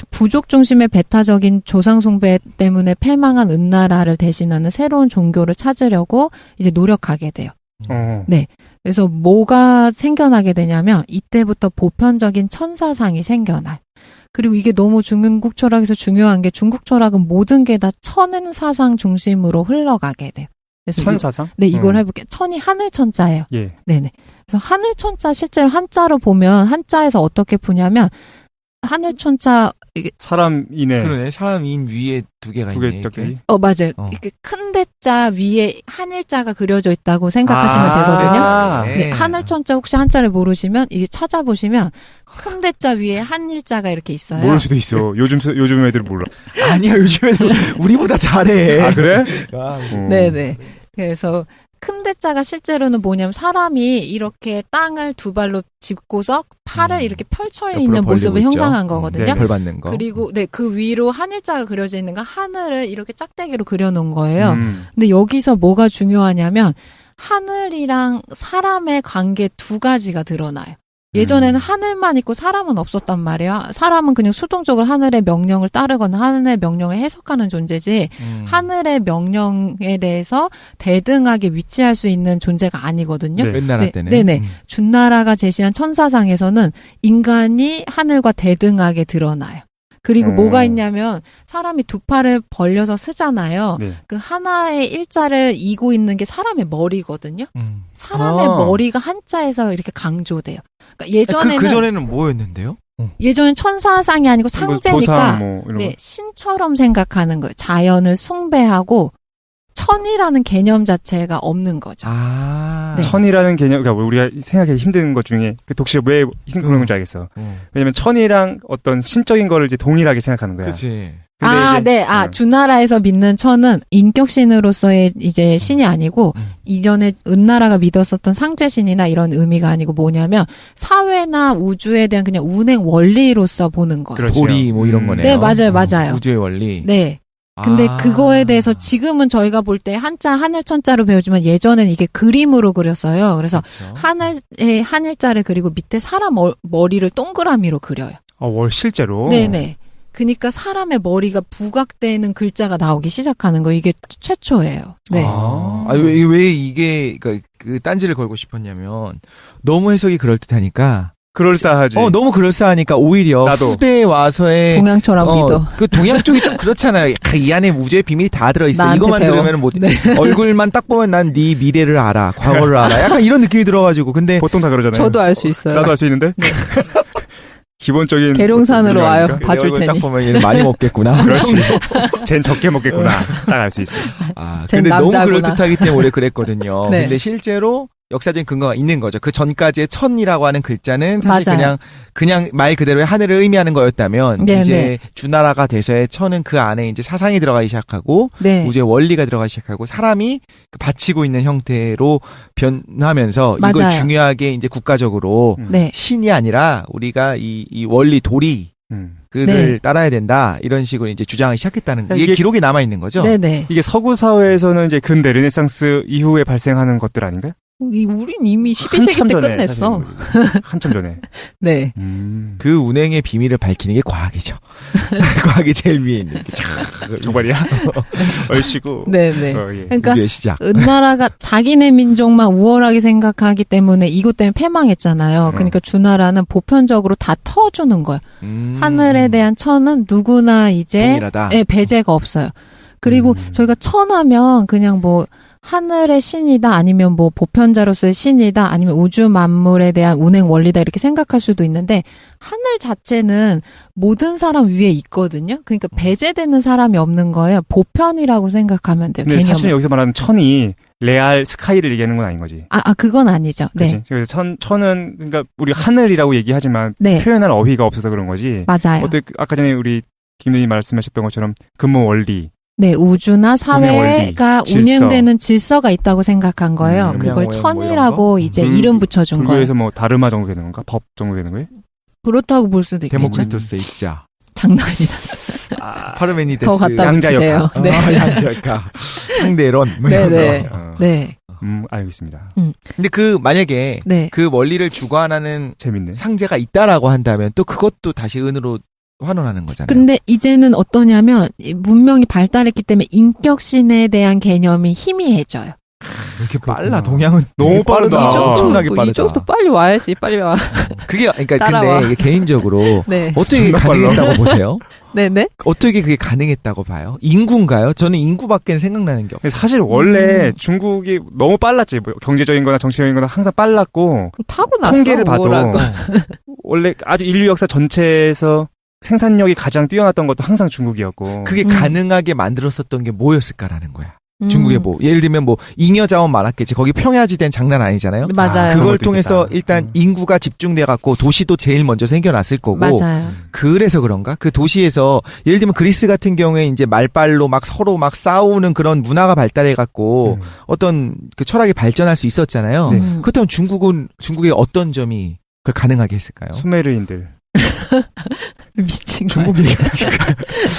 부족 중심의 배타적인 조상 숭배 때문에 패망한 은나라를 대신하는 새로운 종교를 찾으려고 이제 노력하게 돼요. 네. 그래서 뭐가 생겨나게 되냐면 이때부터 보편적인 천사상이 생겨나요. 그리고 이게 너무 중국 철학에서 중요한 게 중국 철학은 모든 게 다 천사상 중심으로 흘러가게 돼요. 그래서 천사상? 네, 이걸 해볼게요. 천이 하늘 천자예요. 예. 네네. 그래서 하늘 천자 실제로 한자로 보면 한자에서 어떻게 푸냐면 하늘 천자 이게 사람이네. 그러네. 사람인 위에 두 개가 두 개 있네. 이렇게. 맞아요. 이렇게 큰 대자 위에 한일자가 그려져 있다고 생각하시면 되거든요. 네, 하늘 천자 혹시 한자를 모르시면 이게 찾아보시면 큰 대자 위에 한일자가 이렇게 있어요. 모를 수도 있어. 요즘 애들 몰라. 아니야, 요즘 애들 우리보다 잘해. 아 그래? 네네. 그래서 큰 대자가 실제로는 뭐냐면 사람이 이렇게 땅을 두 발로 짚고서 팔을 이렇게 펼쳐 있는 모습을 형상한 거거든요. 네, 벌 받는 거. 그리고 네, 그 위로 하늘자가 그려져 있는 건 하늘을 이렇게 짝대기로 그려놓은 거예요. 근데 여기서 뭐가 중요하냐면 하늘이랑 사람의 관계 두 가지가 드러나요. 예전에는 하늘만 있고 사람은 없었단 말이에요. 사람은 그냥 수동적으로 하늘의 명령을 따르거나 하늘의 명령을 해석하는 존재지 하늘의 명령에 대해서 대등하게 위치할 수 있는 존재가 아니거든요. 네. 은나라 때는. 네네. 준나라가 제시한 천사상에서는 인간이 하늘과 대등하게 드러나요. 그리고 뭐가 있냐면 사람이 두 팔을 벌려서 쓰잖아요. 네. 그 하나의 일자를 이고 있는 게 사람의 머리거든요. 사람의 머리가 한자에서 이렇게 강조돼요. 그러니까 예전에는 그 전에는 뭐였는데요? 예전엔 천사상이 아니고 상제니까 조상 뭐 이런 네, 신처럼 생각하는 거예요. 자연을 숭배하고 천이라는 개념 자체가 없는 거죠. 아. 네. 천이라는 개념, 그러니까 우리가 생각하기 힘든 것 중에 그 독시가 왜 힘든 건지 알겠어. 왜냐면 천이랑 어떤 신적인 거를 이제 동일하게 생각하는 거야. 그치. 주나라에서 믿는 천은 인격신으로서의 이제 신이 아니고 이전에 은나라가 믿었었던 상제신이나 이런 의미가 아니고 뭐냐면 사회나 우주에 대한 그냥 운행 원리로서 보는 거예요. 그렇죠. 도리 뭐 이런 거네요. 네, 맞아요. 우주의 원리. 네. 근데 그거에 대해서 지금은 저희가 볼 때 하늘천자로 배우지만 예전엔 이게 그림으로 그렸어요. 그래서 그렇죠. 하늘에 한일자를 그리고 밑에 사람 머리를 동그라미로 그려요. 실제로? 네네. 그러니까 사람의 머리가 부각되는 글자가 나오기 시작하는 거 이게 최초예요. 네. 왜 이게 그 딴지를 걸고 싶었냐면 너무 해석이 그럴듯하니까 그럴싸하지. 너무 그럴싸하니까 오히려 나도. 후대에 와서의 동양 철학 믿어. 그 동양 쪽이 좀 그렇잖아요. 이 안에 우주의 비밀이 다 들어있어. 나한테 이것만 배워. 들으면 네. 얼굴만 딱 보면 난 네 미래를 알아, 과거를 알아. 약간 이런 느낌이 들어가지고 근데 보통 다 그러잖아요. 저도 알 수 있어요. 나도 알 수 있는데. 네. 기본적인 계룡산으로 와요. 내 봐줄 얼굴 테니. 딱 보면 얘는 많이 먹겠구나. 그렇지. 쟨 적게 먹겠구나. 딱 알 수 있어. 쟨 근데 너무 남자구나. 그럴듯하기 때문에 그랬거든요. 네. 근데 실제로 역사적인 근거가 있는 거죠. 그 전까지의 천이라고 하는 글자는 사실 맞아요. 그냥 말 그대로의 하늘을 의미하는 거였다면 네, 이제 네. 주나라가 돼서의 천은 그 안에 이제 사상이 들어가기 시작하고 네. 우주의 원리가 들어가기 시작하고 사람이 그 바치고 있는 형태로 변하면서 이걸 맞아요. 중요하게 이제 국가적으로 네. 신이 아니라 우리가 이 원리 도리 그를 네. 따라야 된다 이런 식으로 이제 주장하기 시작했다는 거. 이게 이게 기록이 남아 있는 거죠. 네네. 이게 서구 사회에서는 이제 근대 르네상스 이후에 발생하는 것들 아닌가요? 우린 이미 12세기 때 끝냈어. 한참 전에. 네. 그 운행의 비밀을 밝히는 게 과학이죠. 과학이 제일 위에 있는 게. 정말이야? 얼씨구. 네네. 예. 그러니까 우주의 시작. 은나라가 자기네 민족만 우월하게 생각하기 때문에 이것 때문에 패망했잖아요. 그러니까 주나라는 보편적으로 다 터주는 거예요. 하늘에 대한 천은 누구나 이제 동일하다. 네, 배제가 없어요. 그리고 저희가 천하면 그냥 뭐 하늘의 신이다 아니면 뭐 보편자로서의 신이다 아니면 우주 만물에 대한 운행 원리다 이렇게 생각할 수도 있는데 하늘 자체는 모든 사람 위에 있거든요. 그러니까 배제되는 사람이 없는 거예요. 보편이라고 생각하면 돼요. 근데 개념을. 사실 여기서 말하는 천이 레알 스카이를 얘기하는 건 아닌 거지. 그건 아니죠. 네. 그치? 그래서 천은 그러니까 우리 하늘이라고 얘기하지만 네. 표현할 어휘가 없어서 그런 거지. 맞아요. 아까 전에 우리 김누님 말씀하셨던 것처럼 근무 원리. 네, 우주나 사회가 질서. 운영되는 질서가 있다고 생각한 거예요. 그걸 음양, 천이라고 뭐 이제 이름 붙여준 거예요. 불교에서 뭐 다르마 정도 되는 건가? 법 정도 되는 거예요? 그렇다고 볼 수도 있겠죠. 데모크리토스의 입자. 장난이다. 파르메니데스. 더 갖다 양자역학. 붙이세요. 네. 양자역학. 상대론. 뭐 이런 네네. 거. 네. 알겠습니다. 근데 만약에 네. 그 원리를 주관하는 재밌네. 상제가 있다라고 한다면 또 그것도 다시 은으로 환원하는 거잖아요. 근데 이제는 어떠냐면 이 문명이 발달했기 때문에 인격신에 대한 개념이 희미해져요. 이렇게 빨라. 동양은 너무 되게 빠르다. 빠르다. 엄청나게 뭐 빠르다. 이쪽도 빨리 와야지. 빨리 와. 그게 그러니까 따라와. 근데 이게 개인적으로 네. 어떻게 존나 가능했다고 보세요? 네네. 어떻게 그게 가능했다고 봐요? 인구인가요? 저는 인구밖에 생각나는 게 없어요. 사실 원래 중국이 너무 빨랐지. 뭐 경제적인 거나 정치적인 거나 항상 빨랐고 타고났어. 통계를 봐도 뭐라고. 원래 아주 인류 역사 전체에서 생산력이 가장 뛰어났던 것도 항상 중국이었고. 그게 가능하게 만들었었던 게 뭐였을까라는 거야. 중국의 뭐 예를 들면 뭐 잉여 자원 많았겠지. 거기 평야지대는 장난 아니잖아요. 맞아요. 그걸 그것도 통해서 있겠다. 일단 인구가 집중돼 갖고 도시도 제일 먼저 생겨났을 거고. 맞아요. 그래서 그런가? 그 도시에서 예를 들면 그리스 같은 경우에 이제 말빨로 막 서로 막 싸우는 그런 문화가 발달해 갖고 어떤 그 철학이 발전할 수 있었잖아요. 네. 그렇다면 중국의 어떤 점이 그걸 가능하게 했을까요? 수메르인들. 미친 거야. 중국 얘기하지.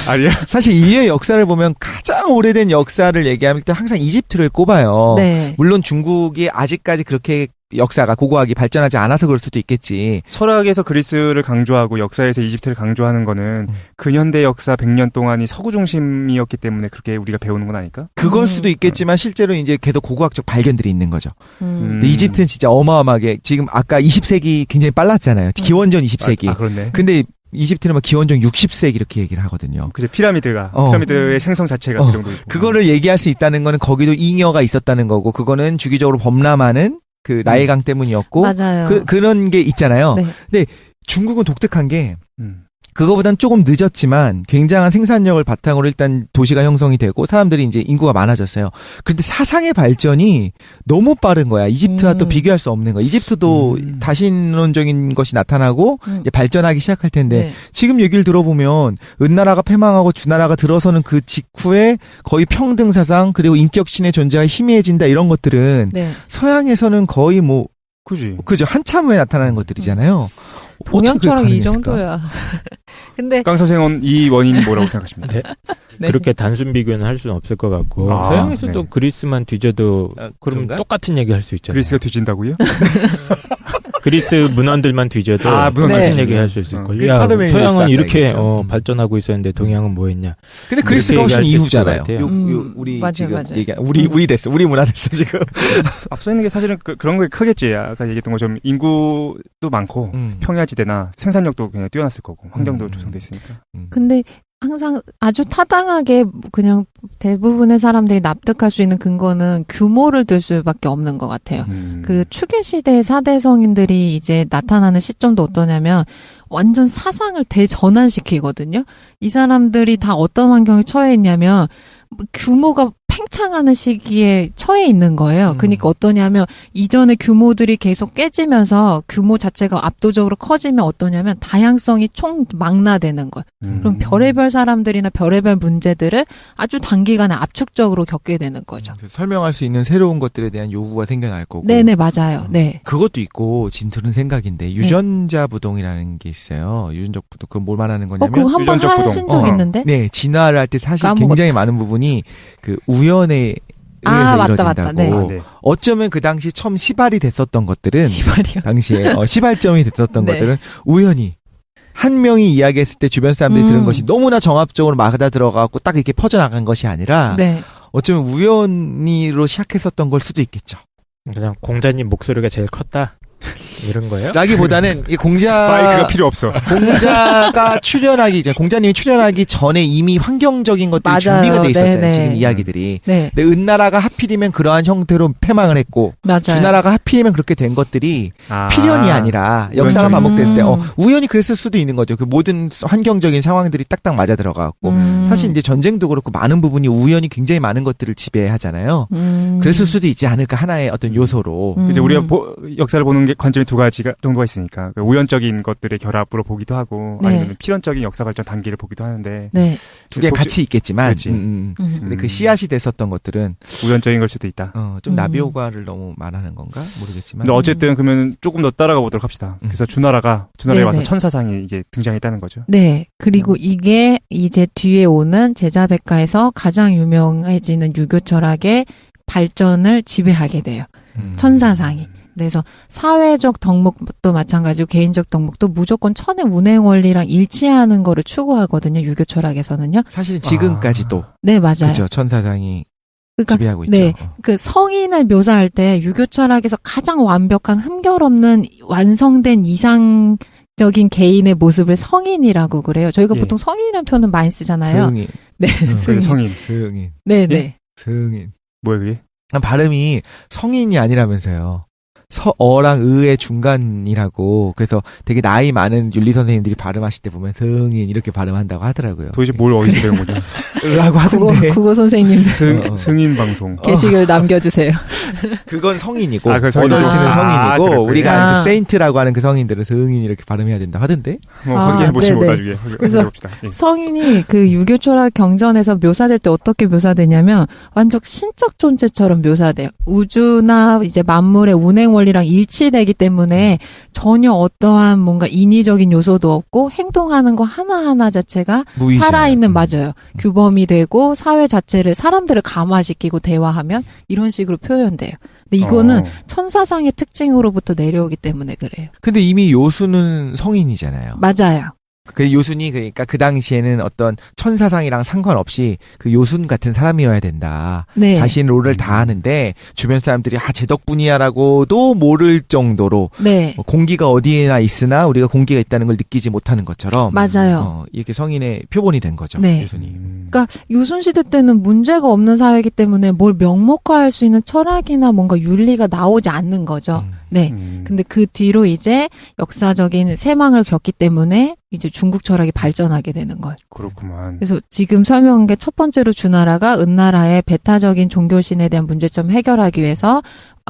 아니야? 사실 인류의 역사를 보면 가장 오래된 역사를 얘기하면 일단 항상 이집트를 꼽아요. 네. 물론 중국이 아직까지 그렇게 역사가 고고하게 발전하지 않아서 그럴 수도 있겠지. 철학에서 그리스를 강조하고 역사에서 이집트를 강조하는 거는 근현대 역사 100년 동안이 서구 중심이었기 때문에 그렇게 우리가 배우는 건 아닐까? 그걸 수도 있겠지만 실제로 이제 계속 고고학적 발견들이 있는 거죠. 근데 음. 이집트는 진짜 어마어마하게 지금 아까 20세기 굉장히 빨랐잖아요. 기원전 20세기. 그렇네. 근데 이집트는 막 기원전 60세기 이렇게 얘기를 하거든요. 그죠. 피라미드의 생성 자체가 그 정도이고. 그거를 얘기할 수 있다는 거는 거기도 잉여가 있었다는 거고 그거는 주기적으로 범람하는 그 나일강 때문이었고 맞아요. 그런 게 있잖아요. 네. 근데 중국은 독특한 게 그거보단 조금 늦었지만 굉장한 생산력을 바탕으로 일단 도시가 형성이 되고 사람들이 이제 인구가 많아졌어요. 그런데 사상의 발전이 너무 빠른 거야. 이집트와 또 비교할 수 없는 거야. 이집트도 다신론적인 것이 나타나고 이제 발전하기 시작할 텐데 지금 얘기를 들어보면 은나라가 패망하고 주나라가 들어서는 그 직후에 거의 평등 사상 그리고 인격신의 존재가 희미해진다 이런 것들은 서양에서는 거의 뭐 그죠 한참 후에 나타나는 것들이잖아요. 동양 철학 이 정도야. 근데 강 선생은 이 원인이 뭐라고 생각하십니까? 네. 그렇게 단순 비교는 할 수는 없을 것 같고 서양에서도 그리스만 뒤져도 그럼 똑같은 얘기 할 수 있잖아요. 그리스가 뒤진다고요? 그리스 문헌들만 뒤져도 똑같은 얘기 할 수 있을걸요. 서양은 이렇게 발전하고 있었는데 동양은 뭐 했냐. 근데 그리스가 훨씬 이후잖아요. 우리 맞아, 지금 맞아. 우리 됐어. 우리 문화 됐어 지금. 앞서 있는 게 사실은 그런 게 크겠지. 아까 얘기했던 것처럼 인구도 많고 평야지대나 생산력도 그냥 뛰어났을 거고 환경도 조성돼 있으니까. 근데 항상 아주 타당하게 그냥 대부분의 사람들이 납득할 수 있는 근거는 규모를 들 수밖에 없는 것 같아요. 그 추계 시대의 4대 성인들이 이제 나타나는 시점도 어떠냐면 완전 사상을 대전환시키거든요. 이 사람들이 다 어떤 환경에 처해 있냐면 규모가 팽창하는 시기에 처해 있는 거예요. 그러니까 어떠냐면 이전의 규모들이 계속 깨지면서 규모 자체가 압도적으로 커지면 어떠냐면 다양성이 총망라되는 거예요. 그럼 별의별 사람들이나 별의별 문제들을 아주 단기간에 압축적으로 겪게 되는 거죠. 설명할 수 있는 새로운 것들에 대한 요구가 생겨날 거고. 네네 맞아요. 네. 그것도 있고 지금 들은 생각인데 유전자 부동이라는 게 있어요. 유전적 부동. 그건 뭘 말하는 거냐면 그거 한번 하신 적 있는데? 네, 진화를 할 때 사실 굉장히 많은 부분이 그 우연에 의해서 이루어진다고. 네. 어쩌면 그 당시 처음 시발이 됐었던 것들은 시발이요? 당시에 시발점이 됐었던 것들은 우연히 한 명이 이야기했을 때 주변 사람들이 들은 것이 너무나 정합적으로 막아다 들어가고 딱 이렇게 퍼져나간 것이 아니라 어쩌면 우연히로 시작했었던 걸 수도 있겠죠. 그냥 공자님 목소리가 제일 컸다. 이런 거예요? 라기보다는 이 마이크가 필요 없어. 공자가 공자님이 출연하기 전에 이미 환경적인 것들이 준비가 돼 있었잖아요. 네네. 지금 이야기들이. 근데 은나라가 하필이면 그러한 형태로 패망을 했고 주나라가 하필이면 그렇게 된 것들이 필연이 아니라 역사가 반복됐을 때 우연히 그랬을 수도 있는 거죠. 그 모든 환경적인 상황들이 딱딱 맞아 들어가고 사실 이제 전쟁도 그렇고 많은 부분이 우연히 굉장히 많은 것들을 지배하잖아요. 그랬을 수도 있지 않을까 하나의 어떤 요소로. 이제 우리가 역사를 보는 게 관점이 두 가지가 정도가 있으니까 우연적인 것들의 결합으로 보기도 하고 아니면 필연적인 역사 발전 단계를 보기도 하는데 두 개 같이 있겠지만 근데 그 씨앗이 됐었던 것들은 우연적인 걸 수도 있다. 좀 나비 효과를 너무 말하는 건가 모르겠지만. 근데 어쨌든 그러면 조금 더 따라가 보도록 합시다. 그래서 주나라에 와서 천사상이 이제 등장했다는 거죠. 네. 그리고 이게 이제 뒤에 오는 제자백가에서 가장 유명해지는 유교 철학의 발전을 지배하게 돼요. 천사상이. 그래서 사회적 덕목도 마찬가지고 개인적 덕목도 무조건 천의 운행 원리랑 일치하는 거를 추구하거든요. 유교 철학에서는요. 사실 지금까지도. 네, 맞아요. 그렇죠. 천사상이 지배하고 있죠. 네. 그 성인을 묘사할 때 유교 철학에서 가장 완벽한 흠결 없는 완성된 이상적인 개인의 모습을 성인이라고 그래요. 저희가 보통 성인이라는 표현은 많이 쓰잖아요. 성인. 네, 성인. 네, 네. 성인. 뭐야 그게? 발음이 성인이 아니라면서요. 어랑 의의 중간이라고. 그래서 되게 나이 많은 윤리 선생님들이 발음하실 때 보면 성인 이렇게 발음한다고 하더라고요. 도대체 뭘 어디서 배운 거죠? 라고 하던데. 국어 선생님 승인 방송. 게시글 남겨주세요. 그건 성인이고 어덜트는 성인이고 우리가 그 세인트라고 하는 그 성인들은 성인 이렇게 발음해야 된다 하던데. 거기에 보시고 나중에 그래서 성인이 그 유교 철학 경전에서 묘사될 때 어떻게 묘사되냐면 완전 신적 존재처럼 묘사돼요. 우주나 이제 만물의 운행 원리랑 일치되기 때문에 전혀 어떠한 뭔가 인위적인 요소도 없고 행동하는 거 하나하나 자체가 무의식. 살아있는 맞아요. 규범이 되고 사회 자체를 사람들을 감화시키고 대화하면 이런 식으로 표현돼요. 근데 이거는 천사상의 특징으로부터 내려오기 때문에 그래요. 근데 이미 요수는 성인이잖아요. 맞아요. 그 요순이 그러니까 그 당시에는 어떤 천사상이랑 상관없이 그 요순 같은 사람이어야 된다. 네. 자신 롤을 다 하는데 주변 사람들이 제 덕분이야라고도 모를 정도로 네. 공기가 어디에나 있으나 우리가 공기가 있다는 걸 느끼지 못하는 것처럼 맞아요. 이렇게 성인의 표본이 된 거죠. 네. 요순이. 그러니까 요순 시대 때는 문제가 없는 사회이기 때문에 뭘 명목화할 수 있는 철학이나 뭔가 윤리가 나오지 않는 거죠. 네. 근데 그 뒤로 이제 역사적인 새망을 겪기 때문에 이제 중국 철학이 발전하게 되는 거예요. 그렇구만. 그래서 지금 설명한 게 첫 번째로 주나라가 은나라의 배타적인 종교신에 대한 문제점 해결하기 위해서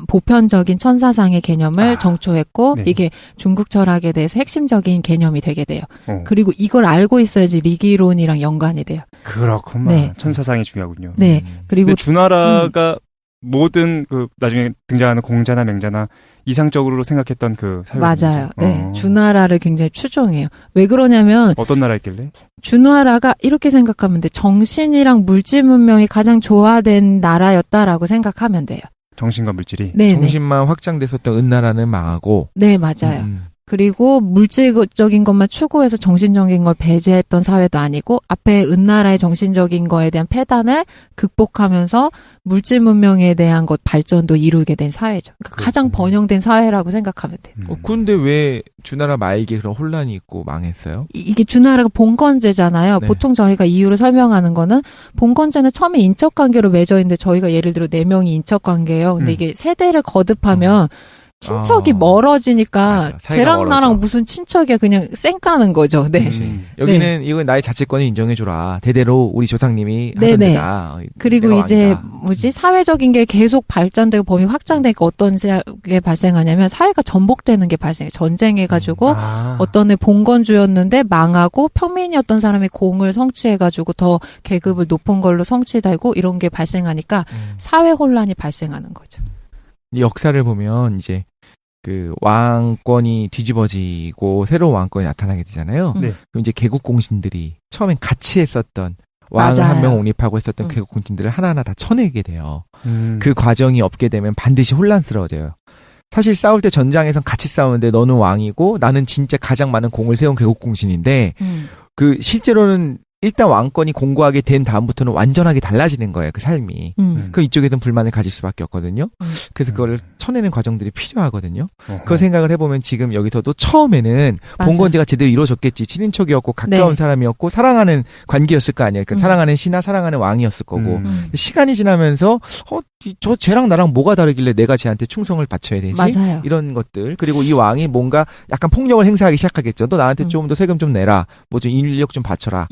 보편적인 천사상의 개념을 정초했고 네. 이게 중국 철학에 대해서 핵심적인 개념이 되게 돼요. 그리고 이걸 알고 있어야지 리기론이랑 연관이 돼요. 그렇구만. 네. 천사상이 중요하군요. 네. 그리고 근데 주나라가 모든 그 나중에 등장하는 공자나 맹자나 이상적으로 생각했던 그 사회 맞아요. 네. 주나라를 굉장히 추종해요. 왜 그러냐면 어떤 나라였길래? 주나라가 이렇게 생각하면 돼. 정신이랑 물질 문명이 가장 조화된 나라였다라고 생각하면 돼요. 정신과 물질이. 네. 정신만 확장됐었던 은나라는 망하고. 네, 맞아요. 그리고 물질적인 것만 추구해서 정신적인 걸 배제했던 사회도 아니고 앞에 은나라의 정신적인 거에 대한 폐단을 극복하면서 물질 문명에 대한 것 발전도 이루게 된 사회죠. 그러니까 가장 번영된 사회라고 생각하면 돼요. 근데 왜 주나라 말기에 그런 혼란이 있고 망했어요? 이게 주나라가 봉건제잖아요. 네. 보통 저희가 이유를 설명하는 거는 봉건제는 처음에 인척관계로 맺어 있는데 저희가 예를 들어 4명이 인척관계예요. 근데 이게 세대를 거듭하면 친척이 멀어지니까 맞아. 사이가 쟤랑 멀어져. 나랑 무슨 친척이야 그냥 쌩 까는 거죠. 네. 여기는 이건 나의 자치권을 인정해줘라. 대대로 우리 조상님이 하던 네네. 데다. 그리고 내가 이제 왕이다. 사회적인 게 계속 발전되고 범위 확장되니까 어떤 게 발생하냐면 사회가 전복되는 게 발생해요. 전쟁해가지고 어떤 애 봉건주였는데 망하고 평민이었던 사람이 공을 성취해가지고 더 계급을 높은 걸로 성취되고 이런 게 발생하니까 사회 혼란이 발생하는 거죠. 이 역사를 보면 이제 그 왕권이 뒤집어지고 새로운 왕권이 나타나게 되잖아요. 네. 그럼 이제 개국 공신들이 처음엔 같이 했었던 왕을 맞아요. 한 명 옹립하고 했었던 개국 공신들을 하나하나 다 쳐내게 돼요. 음. 그 과정이 없게 되면 반드시 혼란스러워져요. 사실 싸울 때 전장에선 같이 싸우는데 너는 왕이고 나는 진짜 가장 많은 공을 세운 개국 공신인데 그 실제로는 일단 왕권이 공고하게 된 다음부터는 완전하게 달라지는 거예요. 그 삶이. 그 이쪽에선 불만을 가질 수밖에 없거든요. 그래서 그걸 쳐내는 과정들이 필요하거든요. 그 생각을 해보면 지금 여기서도 처음에는 맞아요. 봉건제가 제대로 이루어졌겠지. 친인척이었고 가까운 네. 사람이었고 사랑하는 관계였을 거 아니에요. 그러니까 사랑하는 신하 사랑하는 왕이었을 거고. 시간이 지나면서 저 쟤랑 나랑 뭐가 다르길래 내가 쟤한테 충성을 바쳐야 되지? 맞아요. 이런 것들. 그리고 이 왕이 뭔가 약간 폭력을 행사하기 시작하겠죠. 너 나한테 좀 더 세금 좀 내라. 뭐 좀 인력 좀 바쳐라.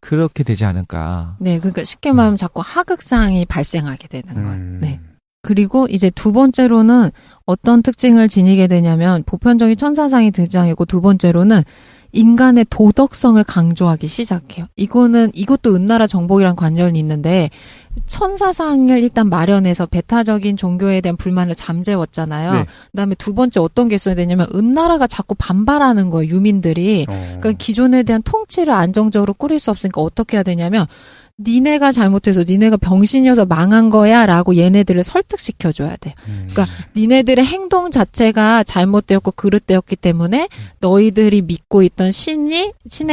그렇게 되지 않을까. 네, 그러니까 쉽게 말하면 자꾸 하극상이 발생하게 되는 거예요. 네. 그리고 이제 두 번째로는 어떤 특징을 지니게 되냐면 보편적인 천사상이 등장했고 두 번째로는 인간의 도덕성을 강조하기 시작해요. 이것도 은나라 정복이랑 관련이 있는데 천사상을 일단 마련해서 배타적인 종교에 대한 불만을 잠재웠잖아요. 네. 그다음에 두 번째 어떤 게 있어야 되냐면 은나라가 자꾸 반발하는 거예요. 유민들이. 그러니까 기존에 대한 통치를 안정적으로 꾸릴 수 없으니까 어떻게 해야 되냐면 니네가 잘못해서 니네가 병신이어서 망한 거야 라고 얘네들을 설득시켜줘야 돼. 그러니까 니네들의 행동 자체가 잘못되었고 그릇되었기 때문에 너희들이 믿고 있던 신에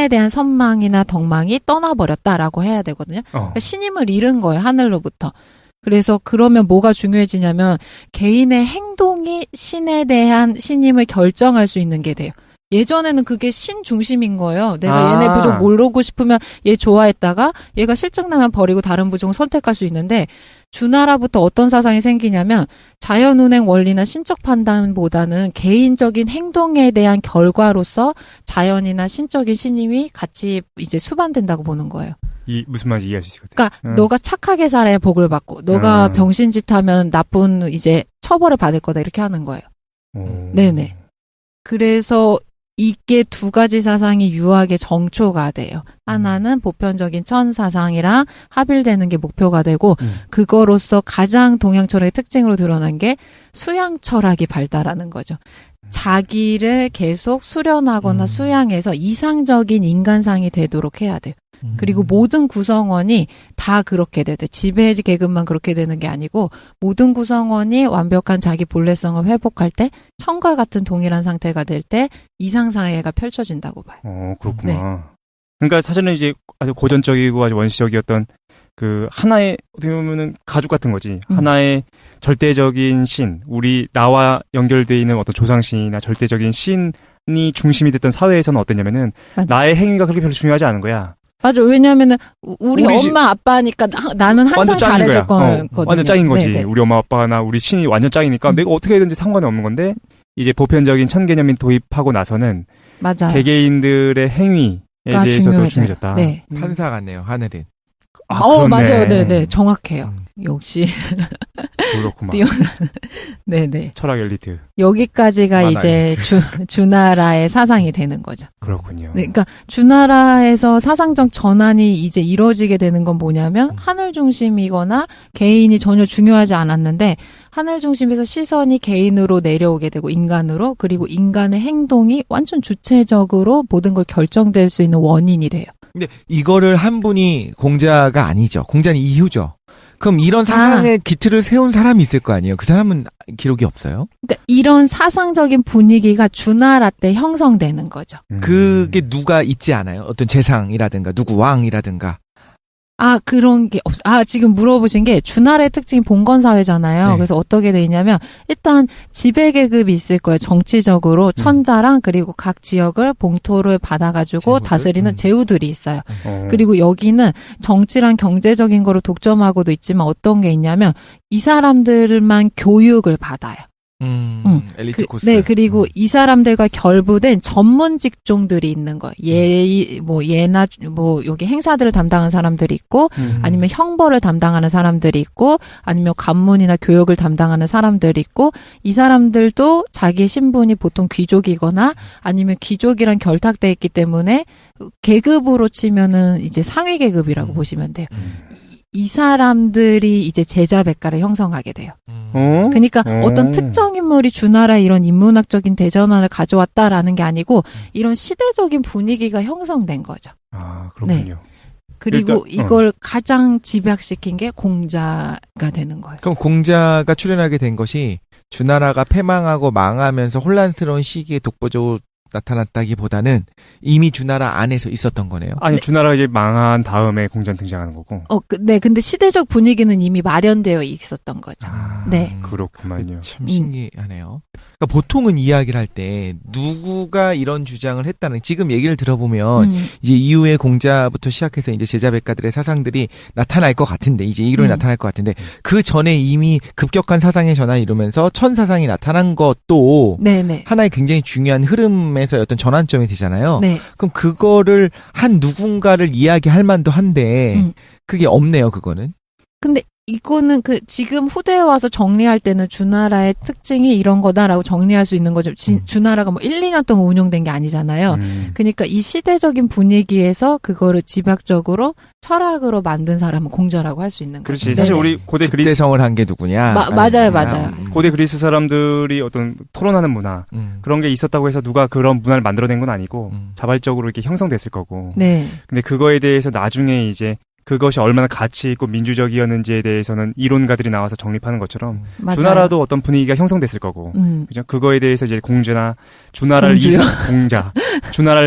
대한 선망이나 덕망이 떠나버렸다라고 해야 되거든요. 그러니까 신임을 잃은 거예요. 하늘로부터. 그래서 그러면 뭐가 중요해지냐면 개인의 행동이 신에 대한 신임을 결정할 수 있는 게 돼요. 예전에는 그게 신 중심인 거예요. 내가 얘네 부족 모르고 싶으면 얘 좋아했다가 얘가 실증나면 버리고 다른 부족을 선택할 수 있는데 주나라부터 어떤 사상이 생기냐면 자연운행 원리나 신적 판단보다는 개인적인 행동에 대한 결과로서 자연이나 신적인 신임이 같이 이제 수반된다고 보는 거예요. 무슨 말인지 이해할 수 있을 것 같아요. 그러니까 너가 착하게 살아야 복을 받고 너가 병신짓 하면 나쁜 이제 처벌을 받을 거다 이렇게 하는 거예요. 네네. 그래서 이게 두 가지 사상이 유학의 정초가 돼요. 하나는 보편적인 천사상이랑 합일되는 게 목표가 되고 그거로서 가장 동양 철학의 특징으로 드러난 게 수양 철학이 발달하는 거죠. 자기를 계속 수련하거나 수양해서 이상적인 인간상이 되도록 해야 돼요. 그리고 모든 구성원이 다 그렇게 돼요. 지배 계급만 그렇게 되는 게 아니고 모든 구성원이 완벽한 자기 본래성을 회복할 때 천과 같은 동일한 상태가 될 때 이상사회가 펼쳐진다고 봐요. 그렇구나. 네. 그러니까 사실은 이제 아주 고전적이고 아주 원시적이었던 그 하나의 어떻게 보면은 가족 같은 거지. 하나의 절대적인 신, 나와 연결되어 있는 어떤 조상신이나 절대적인 신이 중심이 됐던 사회에서는 어땠냐면은 나의 행위가 그렇게 별로 중요하지 않은 거야. 맞아. 왜냐면은 우리 우리 엄마 아빠니까 나는 항상 완전 짱인 잘해줄 거야. 거거든요. 완전 짱인 거지. 네네. 우리 엄마 아빠나 우리 신이 완전 짱이니까 내가 어떻게 해든지 상관이 없는 건데 이제 보편적인 천개념이 도입하고 나서는 맞아요. 개개인들의 행위에 대해서도 중요해졌다. 네. 판사 같네요. 하늘은. 그렇네. 맞아요. 네네. 정확해요. 역시. 그렇구만. 네네. 철학 엘리트. 여기까지가 만화 이제 주나라의 사상이 되는 거죠. 그렇군요. 네, 그러니까 주나라에서 사상적 전환이 이제 이루어지게 되는 건 뭐냐면 하늘 중심이거나 개인이 전혀 중요하지 않았는데 하늘 중심에서 시선이 개인으로 내려오게 되고 인간으로 그리고 인간의 행동이 완전 주체적으로 모든 걸 결정될 수 있는 원인이 돼요. 근데 이거를 한 분이 공자가 아니죠. 공자는 이후죠. 그럼 이런 사상의 기틀을 세운 사람이 있을 거 아니에요? 그 사람은 기록이 없어요? 그러니까 이런 사상적인 분위기가 주나라 때 형성되는 거죠. 그게 누가 있지 않아요? 어떤 재상이라든가 누구 왕이라든가. 그런 게 지금 물어보신 게 주나라의 특징이 봉건사회잖아요. 네. 그래서 어떻게 돼 있냐면 일단 지배계급이 있을 거예요. 정치적으로 천자랑 그리고 각 지역을 봉토를 받아가지고 제후들? 다스리는 제후들이 있어요. 어. 그리고 여기는 정치랑 경제적인 거를 독점하고도 있지만 어떤 게 있냐면 이 사람들만 교육을 받아요. 엘리트 코스. 네, 그리고 이 사람들과 결부된 전문 직종들이 있는 거예요. 예나, 여기 행사들을 담당하는 사람들이 있고, 아니면 형벌을 담당하는 사람들이 있고, 아니면 관문이나 교육을 담당하는 사람들이 있고, 이 사람들도 자기 신분이 보통 귀족이거나, 아니면 귀족이랑 결탁돼 있기 때문에, 계급으로 치면은 이제 상위 계급이라고 보시면 돼요. 이 사람들이 이제 제자백가를 형성하게 돼요. 그러니까 어떤 특정 인물이 주나라에 이런 인문학적인 대전환을 가져왔다라는 게 아니고 이런 시대적인 분위기가 형성된 거죠. 그렇군요. 네. 그리고 이걸 가장 집약시킨 게 공자가 되는 거예요. 그럼 공자가 출연하게 된 것이 주나라가 패망하고 망하면서 혼란스러운 시기에 독보적으로 나타났다기보다는 이미 주나라 안에서 있었던 거네요. 아니, 주나라가 이제 망한 다음에 공자는 등장하는 거고. 네. 근데 시대적 분위기는 이미 마련되어 있었던 거죠. 네. 그렇구만요. 참 신기하네요. 그러니까 보통은 이야기를 할 때 누구가 이런 주장을 했다는 지금 얘기를 들어보면 이제 이후에 공자부터 시작해서 이제 제자백가들의 사상들이 나타날 것 같은데 이제 이론이 나타날 것 같은데 그 전에 이미 급격한 사상의 전환이 이루면서 천사상이 나타난 것도 네네. 하나의 굉장히 중요한 흐름에서 어떤 전환점이 되잖아요. 네. 그럼 그거를 한 누군가를 이야기할 만도 한데 그게 없네요. 그거는. 근데 이거는 지금 후대에 와서 정리할 때는 주나라의 특징이 이런 거다라고 정리할 수 있는 거죠. 주나라가 1, 2년 동안 운영된 게 아니잖아요. 그러니까 이 시대적인 분위기에서 그거를 집약적으로 철학으로 만든 사람은 공자라고 할 수 있는 거죠. 그렇지. 사실 우리 고대 그리스 대성을 한 게 누구냐? 맞아요. 고대 그리스 사람들이 어떤 토론하는 문화 그런 게 있었다고 해서 누가 그런 문화를 만들어낸 건 아니고 자발적으로 이렇게 형성됐을 거고. 네. 근데 그거에 대해서 나중에 이제 그것이 얼마나 가치 있고 민주적이었는지에 대해서는 이론가들이 나와서 정립하는 것처럼 맞아요. 주나라도 어떤 분위기가 형성됐을 거고 그죠? 그거에 대해서 이제 주나라를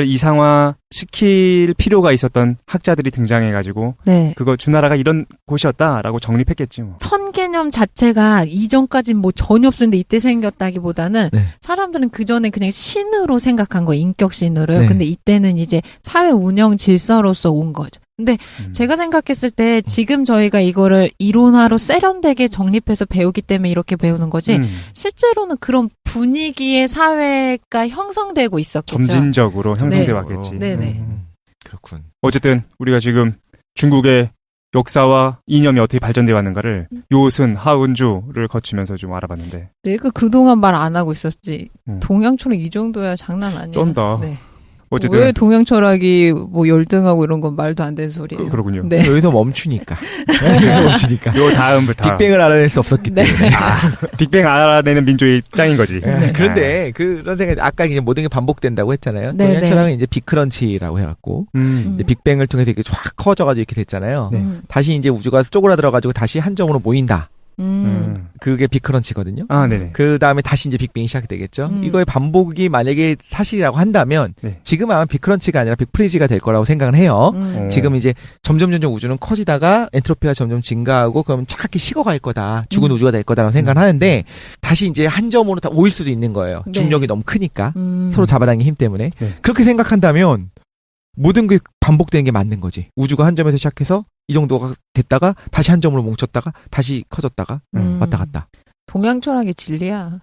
이상화 시킬 필요가 있었던 학자들이 등장해가지고 네. 그거 주나라가 이런 곳이었다라고 정립했겠지 뭐. 천개념 자체가 이전까지는 전혀 없었는데 이때 생겼다기보다는 사람들은 그전에 그냥 신으로 생각한 거예요. 인격신으로요. 네. 근데 이때는 이제 사회 운영 질서로서 온 거죠. 근데 제가 생각했을 때 지금 저희가 이거를 이론화로 세련되게 정립해서 배우기 때문에 이렇게 배우는 거지 실제로는 그런 분위기의 사회가 형성되고 있었겠죠. 점진적으로 형성돼 왔겠지. 네네. 그렇군. 어쨌든 우리가 지금 중국의 역사와 이념이 어떻게 발전되어 왔는가를 요슨, 하은주를 거치면서 좀 알아봤는데 내가 그동안 말 안 하고 있었지. 동양철학 이 정도야 장난 아니야. 쩐다. 네. 어쨌든 왜 동양 철학이 열등하고 이런 건 말도 안 되는 소리예요. 그러군요. 네. 여기서 멈추니까. 멈추니까. 요 다음부터 빅뱅을 알아낼 수 없었기 때문에. 빅뱅 알아내는 민족이 짱인 거지. 그런데 그런 생각 아까 이제 모든 게 반복된다고 했잖아요. 네, 동양 철학은 이제 빅크런치라고 해갖고 이제 빅뱅을 통해서 이렇게 확 커져가지고 이렇게 됐잖아요. 다시 이제 우주가 쪼그라들어가지고 다시 한 점으로 모인다. 그게 빅크런치거든요. 네네. 그 다음에 다시 이제 빅뱅이 시작이 되겠죠. 이거의 반복이 만약에 사실이라고 한다면 지금 아마 빅크런치가 아니라 빅프리지가 될 거라고 생각을 해요. 지금 이제 점점 우주는 커지다가 엔트로피가 점점 증가하고 그러면 차갑게 식어갈 거다. 죽은 우주가 될 거다라고 생각을 하는데 다시 이제 한 점으로 다 모일 수도 있는 거예요. 중력이 너무 크니까 서로 잡아당긴 힘 때문에 그렇게 생각한다면 모든 게 반복되는 게 맞는 거지. 우주가 한 점에서 시작해서 이 정도가 됐다가 다시 한 점으로 뭉쳤다가 다시 커졌다가 왔다 갔다. 동양 철학의 진리야.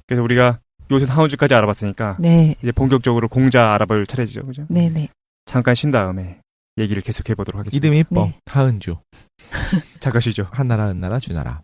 그래서 우리가 요새 하은주까지 알아봤으니까 네. 이제 본격적으로 공자 알아볼 차례죠, 그죠? 네네. 잠깐 쉰 다음에 얘기를 계속해 보도록 하겠습니다. 이름이 이뻐. 네. 하은주. 잠깐 쉬죠. 한나라, 은나라, 주나라.